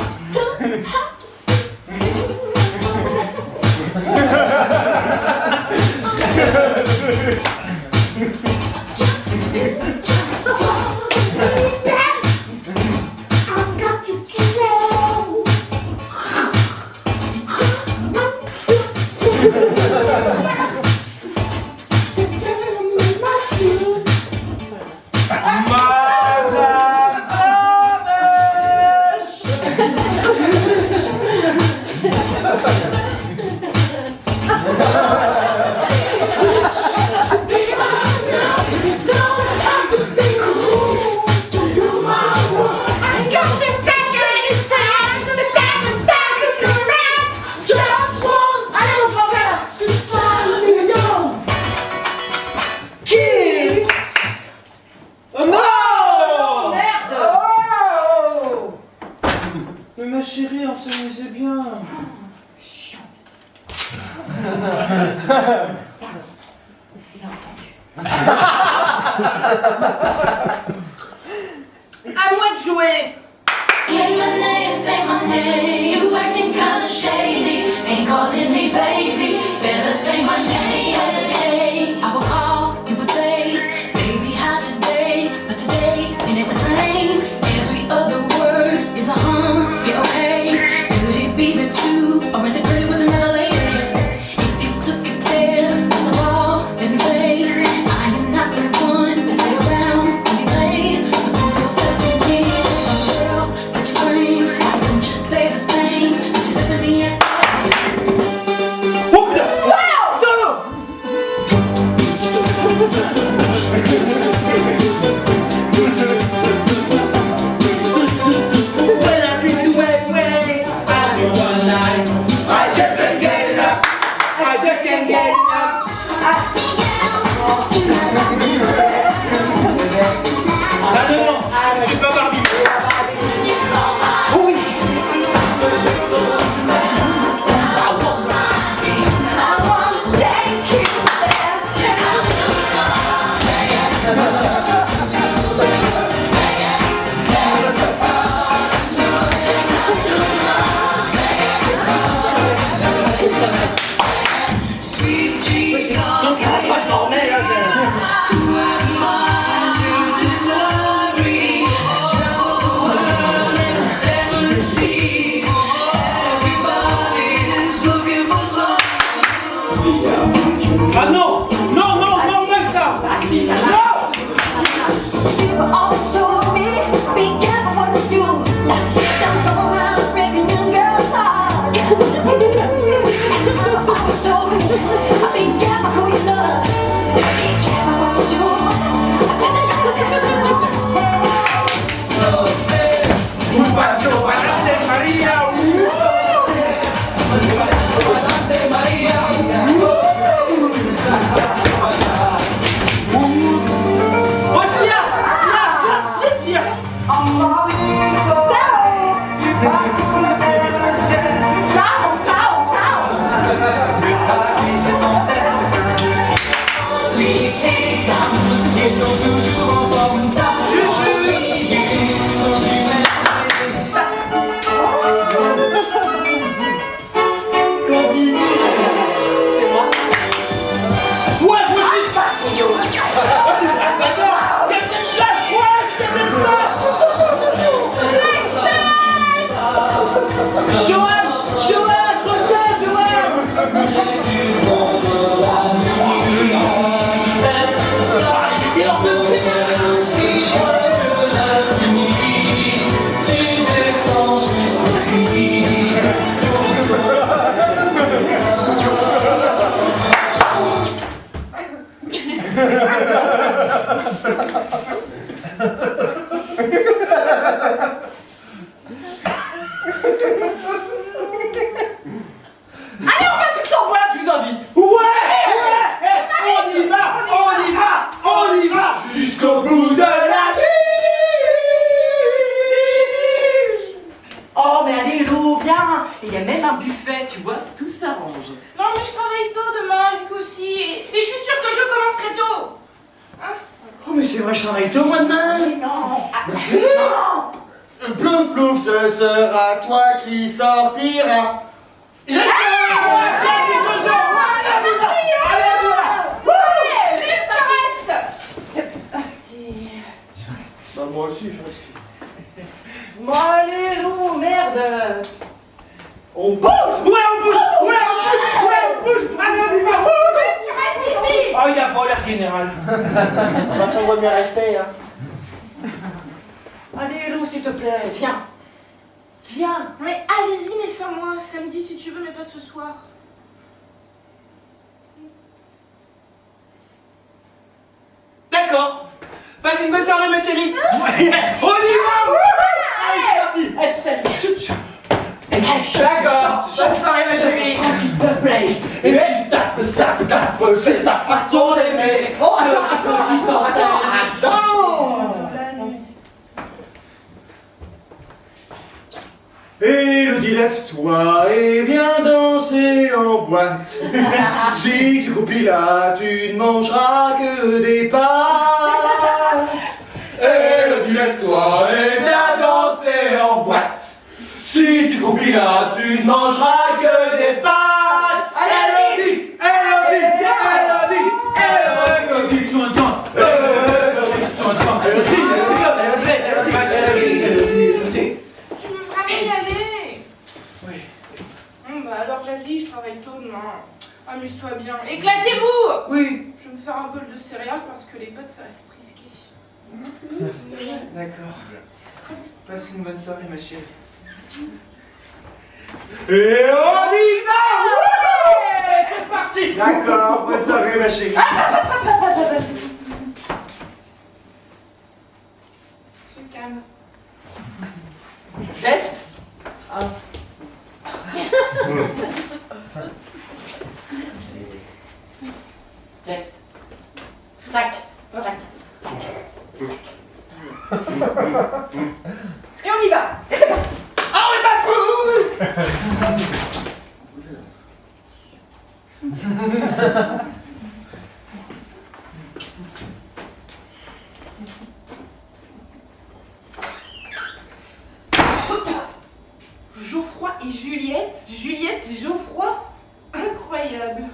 S2: Mais ma chérie, on s'amusait bien.
S7: À moi de jouer.
S11: Say my name, say my name. You acting kinda shady. Ain't calling me baby. Better say my name. Hey, I will call, you would say, baby, how's your day? But today, ain't it the same? Every other word is a yeah, okay. Could it be that you are at the crib with another lady? If you took it there, first of all, let me say, I am not the one to stay around and be played. So prove yourself to me, girl, that you claim. Why don't you say the things that you said to me yesterday?
S2: Oh putain! Solo! When I take the way, I do one life. I just can't get enough. Ah non, je suis pas Barbie. Ah non, pas ça.
S3: Ah si, ça va.
S11: People always told me, be careful what you do. Don't go around breaking young girls' hearts. People always told me, be careful who you love. Be careful what you do.
S2: Un pasito pa'lante, María. Un pasito pa'lante, María.
S5: manger.
S7: Non, mais je travaille tôt demain, Luc aussi. Et je suis sûre que je commencerai tôt. Hein?
S5: Oh, mais c'est vrai, je travaille tôt, moi, demain.
S7: Mais non.
S5: Non. Plouf, plouf, ce sera toi qui sortira. Je sais. Bah, moi aussi, je reste.
S3: Bon, allez, Lou, merde.
S5: On bouge. Ouais, on bouge. Ouais, on bouge. Ouais, on bouge. Allez, on y va.
S7: Tu restes ici.
S2: Oh, il y a voleur général.
S5: Ma femme va bien rester, hein.
S3: Allez, Lou, s'il te plaît, viens. Viens.
S7: Mais allez-y, mais sans moi. Samedi, si tu veux, mais pas ce soir.
S2: D'accord. Passe une bonne soirée, ma chérie. On y va. Allez, c'est parti.
S3: D'accord. Bonne soirée, ma chérie.
S5: S'il te plaît. Et tu tapes, c'est ta façon d'aimer. Oh, alors, Élodie, lève-toi et viens danser en boîte. Si tu coupilles là, tu ne mangeras que des pâtes. Élodie, lève-toi et viens danser en boîte. Si tu coupilles là, tu ne mangeras que des pâtes. Élodie, Élodie, Élodie, Élodie, soin-toi. Élodie, soin-toi. Élodie, ma chérie.
S7: Tu veux vraiment y aller?
S2: Oui.
S7: Bah alors vas-y, je travaille tôt demain. Amuse-toi bien. Éclatez-vous!
S5: Oui.
S7: Je vais me faire un bol de céréales parce que les potes, ça reste risqué.
S2: D'accord. Passe une bonne soirée, ma chérie.
S5: Et on y va!
S2: Ouais, c'est parti.
S5: D'accord, bonne soirée, ma chérie.
S7: Se calme.
S3: Veste. Veste. Sac. Sac. Et on y va. Et c'est parti. Oh, et ma poule.
S7: Geoffroy et Juliette. Juliette et Geoffroy. Incroyable.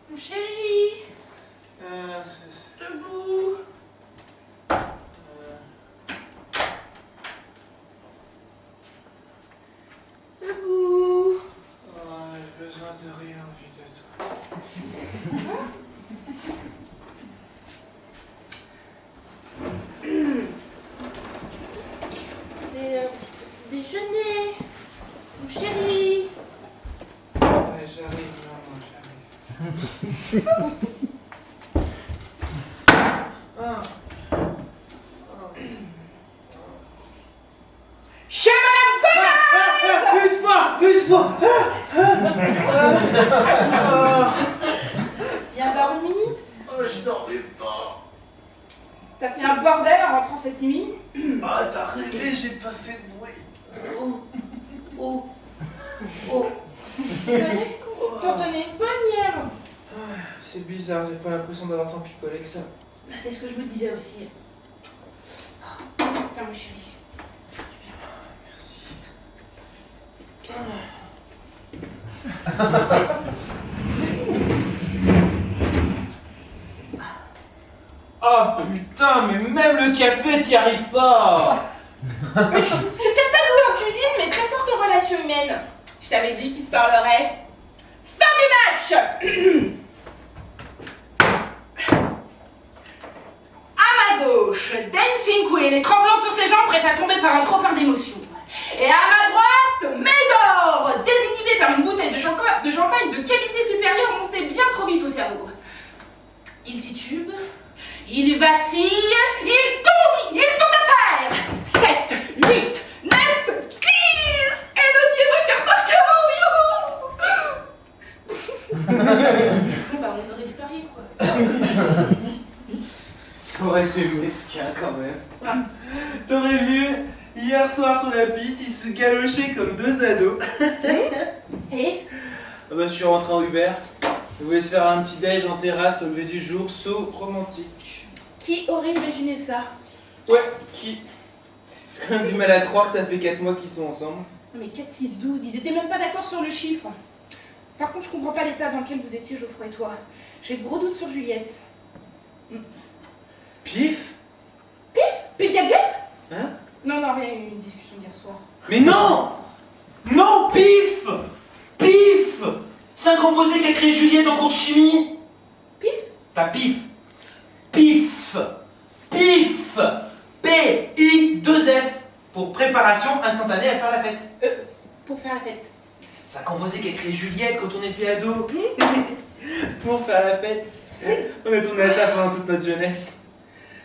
S7: Mon chéri, debout. Debout.
S2: J'ai besoin de rien, envie de toi.
S7: C'est déjeuner. Mon chéri.
S12: Ouais, j'arrive, maman, j'arrive. Ah.
S3: Chez Madame Connasse!
S2: Une fois.
S7: Bien dormi?
S10: Oh, je dormais pas.
S7: T'as fait un bordel en rentrant cette nuit?
S10: Ah, t'as rêvé, j'ai pas fait de bruit. Oh.
S7: T'en tenais une bonne hier.
S12: C'est bizarre, j'ai pas l'impression d'avoir tant picolé que ça.
S7: Bah, c'est ce que je me disais aussi. Tiens, mon chéri.
S2: Oh putain, mais même le café, t'y arrives pas.
S7: Je suis peut-être pas douée en cuisine, mais très forte en relations humaines. Je t'avais dit qu'ils se parleraient. Fin du match. À ma gauche, Dancing Queen est tremblante sur ses jambes, prête à tomber par un trop-plein d'émotions. Et à ma droite, Médor, désinhibé par une bouteille de champagne de qualité supérieure montée bien trop vite au cerveau. Il titube, il vacille, il tombe, ils sont à terre. 7, 8, 9, 10. Et le dieu vainqueur par KO. Bah, on aurait dû parier, quoi.
S2: Ça aurait été mesquin quand même. T'aurais vu, hier soir sur la piste, ils se galochaient comme deux ados.
S7: Et
S2: Ah bah, je suis rentré en Uber. Je voulais se faire un petit déj en terrasse au lever du jour, saut romantique.
S7: qui aurait imaginé ça?
S2: Ouais, qui? J'ai quand même du mal à croire que ça fait 4 mois qu'ils sont ensemble.
S7: Non mais 4, 6, 12, ils étaient même pas d'accord sur le chiffre. Par contre, je comprends pas l'état dans lequel vous étiez, Geoffroy et toi. J'ai de gros doutes sur Juliette.
S2: Pif?
S7: Pif Gadget?
S2: Hein?
S7: Non, rien, une discussion d'hier soir.
S2: Mais non! Non, Pif! Pif! C'est un composé qu'a créé Juliette en cours de chimie.
S7: Pif?
S2: Pas Pif. Pif! Pif! P-I-2-F. Pour préparation instantanée à faire la fête.
S7: Pour faire la fête.
S2: C'est un composé qu'a créé Juliette quand on était ado. Pour faire la fête. On a tourné à ça pendant toute notre jeunesse.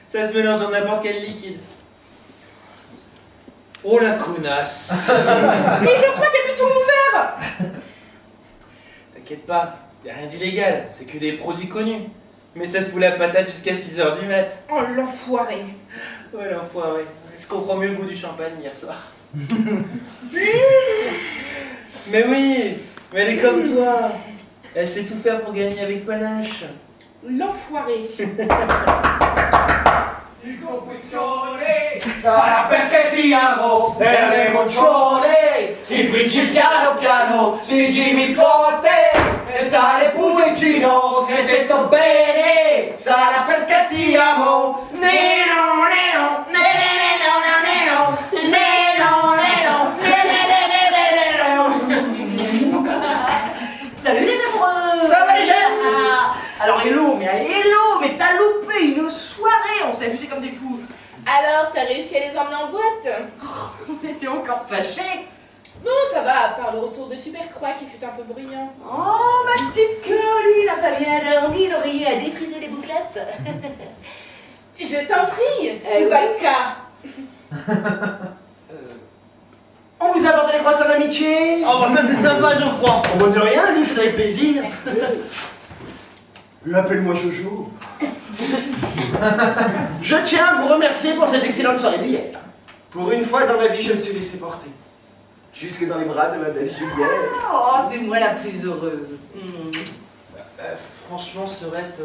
S2: Ça se mélange dans n'importe quel liquide. Oh la connasse!
S7: Mais Geoffroy, t'es plutôt ouvert!
S2: T'inquiète pas, y'a rien d'illégal, c'est que des produits connus. Mais ça te fout la patate jusqu'à 6h du mat.
S7: Oh l'enfoiré!
S2: Ouais, l'enfoiré. Je comprends mieux le goût du champagne hier soir. Mais oui, mais elle est comme toi. Elle sait tout faire pour gagner avec panache.
S7: L'enfoiré!
S5: Il confusione sarà perché ti amo e l'emozione si vinci piano piano si giri forte e stare pure vicino se te sto bene sarà perché ti amo neno neno neno neno neno neno neno. Salut les amoureux. Ça va les jeunes? Alors hello mais t'as loupé une soirée, on s'est amusé comme des fous.
S7: Alors, t'as réussi à les emmener en boîte?
S3: On était encore fâchés.
S7: Non, ça va, à part le retour de Supercroix qui fut un peu bruyant.
S3: Oh, ma petite Chloé, n'a pas bien dormi, l'oreiller a défrisé les bouclettes.
S7: Je t'en prie, Chewbacca.
S5: On vous a apporté les croissants d'amitié.
S2: Oh, bah ça c'est sympa, Geoffroy.
S5: On ne de rien, nous, c'est avec plaisir. Appelle-moi Jojo. Je tiens à vous remercier pour cette excellente soirée d'hier. Pour une fois dans ma vie, je me suis laissé porter. Jusque dans les bras de ma belle Juliette.
S3: Oh, c'est moi la plus heureuse.
S2: Franchement, Serette,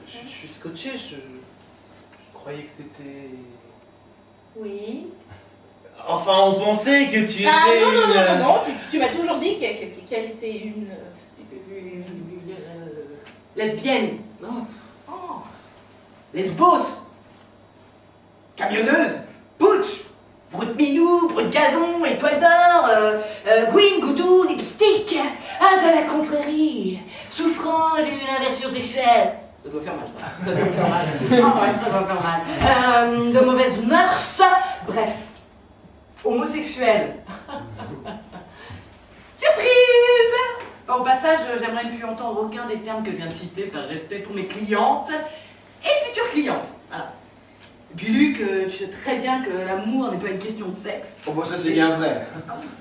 S2: je suis scotché. Je croyais que t'étais...
S3: Oui.
S2: Enfin, on pensait que tu étais...
S7: Ah non, tu m'as toujours dit qu'elle était une
S3: lesbienne.
S7: Oh.
S3: Lesbos. Camionneuse. Putsch. Brut minou, brut gazon, étoile d'or, Gwyn, goudou, lipstick. Ah, de la confrérie. Souffrant enfant, j'ai eu une inversion sexuelle. Ça doit faire mal, ça. Ça doit faire mal. Ah ouais, ça doit faire mal. De mauvaises mœurs. Bref. Homosexuel. Surprise! Enfin, au passage, j'aimerais ne plus entendre aucun des termes que je viens de citer par respect pour mes clientes et futures clientes. Voilà. Et puis Luc, tu sais très bien que l'amour n'est pas une question de sexe.
S5: Oh bah ça c'est bien vrai.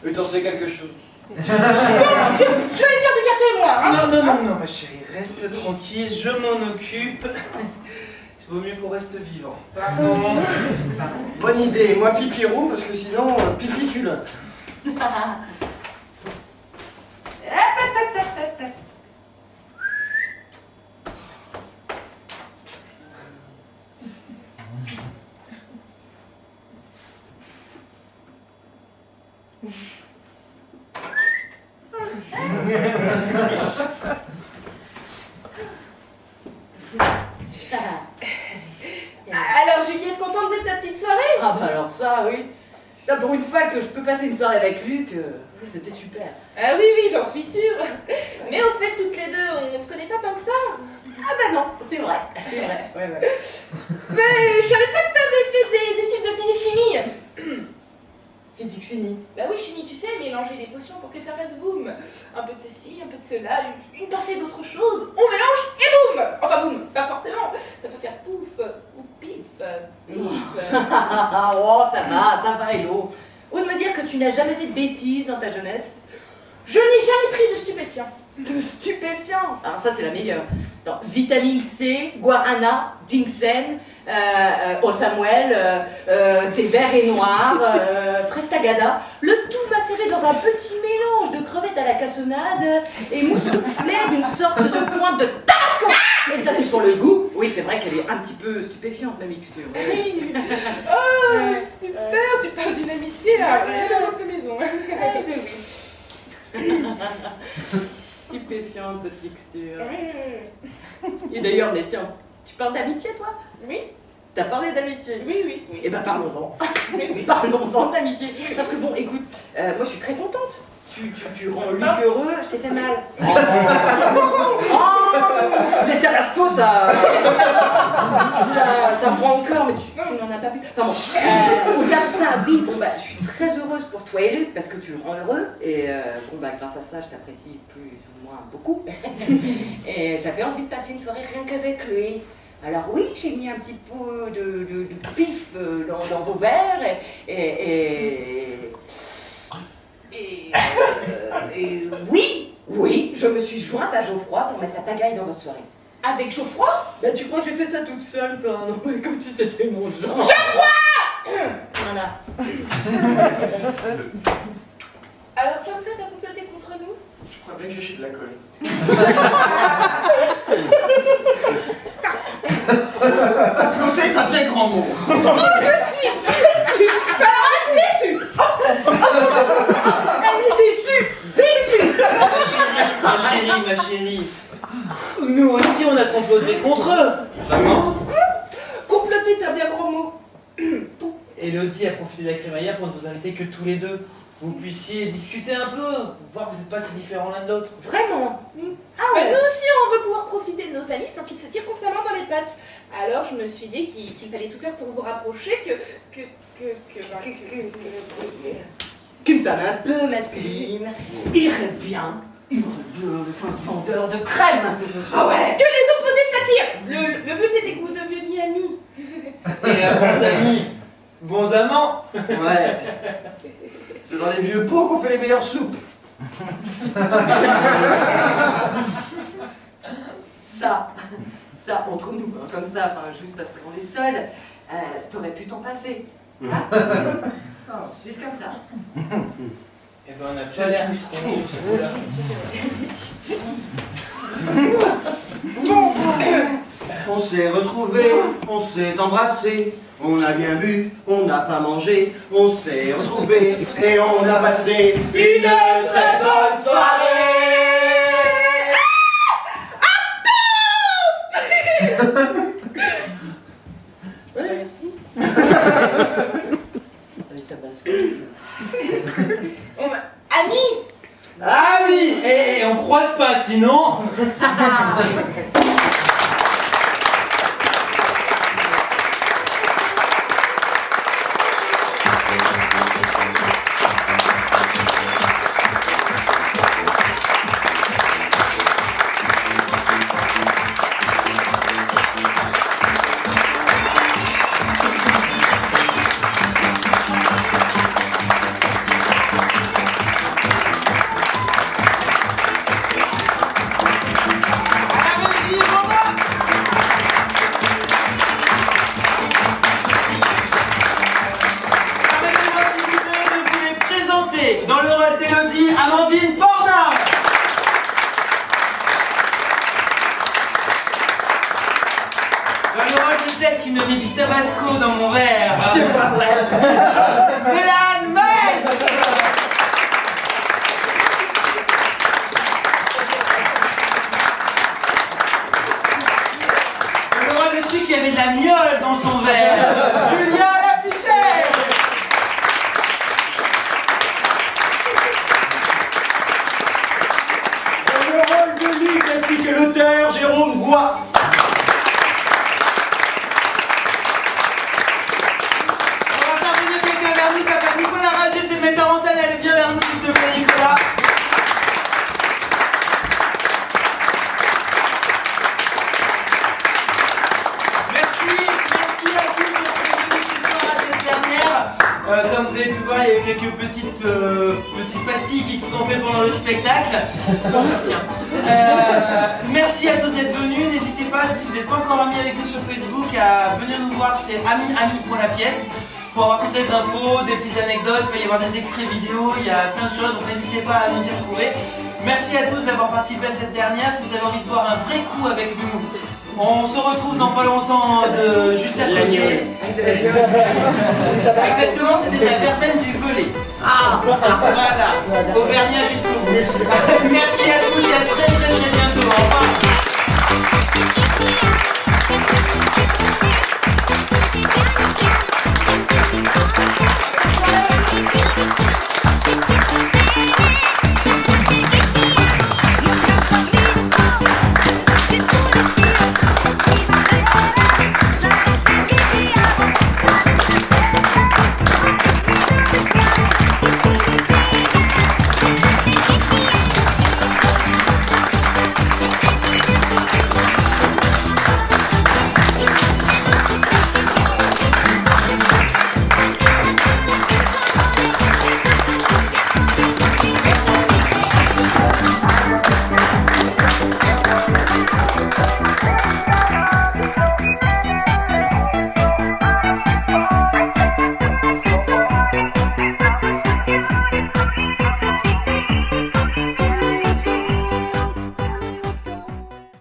S5: Et t'en sais quelque chose.
S7: Je vais aller faire du café, moi. Hein.
S12: Non, ma chérie, reste tranquille, je m'en occupe. Il vaut mieux qu'on reste vivant. Pardon.
S5: Bonne idée, moi pipi roux parce que sinon pipi culotte.
S7: Alors, Juliette, contente de ta petite soirée?
S3: Ah bah alors ça, oui. Là, pour une fois que je peux passer une soirée avec Luc, c'était super.
S7: Ah oui, j'en suis sûre. Mais au fait, toutes les deux, on se connaît pas tant que ça.
S3: Ah bah non, c'est vrai. C'est vrai, ouais.
S7: Mais je savais pas que t'avais fait des études de physique-chimie.
S3: Physique-chimie.
S7: Bah oui, chimie, tu sais, mélanger les potions pour que ça fasse boum. Un peu de ceci, un peu de cela, une pincée d'autre chose. On mélange et boum. Enfin boum, pas forcément. Ça peut faire pouf ou pif.
S3: Oh, ça va, Hello. Ose me dire que tu n'as jamais fait de bêtises dans ta jeunesse?
S7: Je n'ai jamais pris de stupéfiants.
S3: De stupéfiants? Alors ça, c'est la meilleure. Non, vitamine C, guarana, ginseng, eau Samuel, thé vert et noir, frestagada, le tout macéré dans un petit mélange de crevettes à la cassonade et mousse soufflée d'une sorte de pointe de tabasco. Mais ça, c'est pour le goût. Oui, c'est vrai qu'elle est un petit peu stupéfiante, la mixture.
S7: Oh, super, tu parles d'une amitié à un peu maison.
S3: Stupéfiante cette mixture. Et d'ailleurs, mais tiens, tu parles d'amitié toi?
S7: Oui.
S3: T'as parlé d'amitié?
S7: Oui.
S3: Eh ben parlons-en. Parlons-en d'amitié. Parce que bon, écoute, moi je suis très contente. Tu rends Luc heureux, je t'ai fait mal. Oh, c'est Tabasco ça. Ça prend encore, mais tu n'en as pas vu. Enfin bon, au-delà de ça, oui, bon bah je suis très heureuse pour toi et Luc parce que tu le rends heureux. Et bon bah grâce à ça, je t'apprécie plus ou moins beaucoup. Et j'avais envie de passer une soirée rien qu'avec lui. Alors oui, j'ai mis un petit peu de pif dans vos verres et oui, je me suis jointe à Geoffroy pour mettre la pagaille dans votre soirée.
S7: Avec Geoffroy?
S3: Bah tu crois que j'ai fait ça toute seule, toi? Non, mais comme si c'était mon genre.
S7: Geoffroy!
S3: Voilà.
S7: Alors comme ça, t'as comploté contre nous?
S5: Je crois bien que j'ai chié de la colle. Comploter, t'as bien grand mot.
S7: Oh, je suis déçue! Alors, déçue!
S3: Elle est déçue!
S2: Ma chérie. Nous aussi, on a comploté contre eux. Vraiment.
S7: Comploter, t'as bien grand mot.
S2: Elodie a profité de la crémaillère pour ne vous inviter que tous les deux. Vous puissiez discuter un peu, voir que vous n'êtes pas si différents l'un de l'autre.
S3: Vraiment?
S7: Ah ouais. Nous aussi, on veut pouvoir profiter de nos amis sans qu'ils se tirent constamment dans les pattes. Alors, je me suis dit qu'il fallait tout faire pour vous rapprocher,
S3: qu'une femme un peu masculine irait bien le vendeur de crème. Ah ouais.
S7: Que les opposés s'attirent. Le but était que vous deveniez amis.
S2: Et bons amis, bons amants.
S5: Ouais. C'est dans les vieux pots qu'on fait les meilleures soupes.
S3: Ça, entre nous, hein, comme ça, enfin, juste parce qu'on est seuls, t'aurais pu t'en passer. Hein? Oh, juste comme ça.
S2: Eh ben, on a pas l'air trop sur ce coup-là.
S5: On s'est retrouvés, on s'est embrassés, on a bien bu, on n'a pas mangé, on s'est retrouvés et on a passé une très bonne soirée.
S7: Merci.
S3: Tabasco,
S7: Amis!
S2: Ah oui. Et on croise pas, sinon... Dans le rôle d'Élodie, Amandine Borda. Dans le rôle de celle qui me met du tabasco dans mon verre, c'est pas vrai, Mélane Metz. Dans le rôle de celui qui avait de la miole dans son verre, Julien Lafichère.
S8: Ainsi que l'auteur Jérôme Goua.
S2: On va faire venir quelqu'un vers nous, il s'appelle Nicolas Rager, c'est le metteur en scène, allez viens vers nous s'il te plaît Nicolas. Merci à tous d'être venus ce soir à cette dernière. Comme vous avez pu voir, il y a eu quelques petites pastilles qui se sont faites pendant le spectacle. Je te retiens. Merci à tous d'être venus. N'hésitez pas, si vous n'êtes pas encore amis avec nous sur Facebook, à venir nous voir chez ami.lapièce pour avoir toutes les infos, des petites anecdotes. Il va y avoir des extraits vidéo, il y a plein de choses, donc n'hésitez pas à nous y retrouver. Merci à tous d'avoir participé à cette dernière. Si vous avez envie de boire un vrai coup avec nous, on se retrouve dans pas longtemps juste à côté. Exactement, c'était la verveine du Velay. Ah, voilà, Auvergnat jusqu'au bout. Merci à tous et à très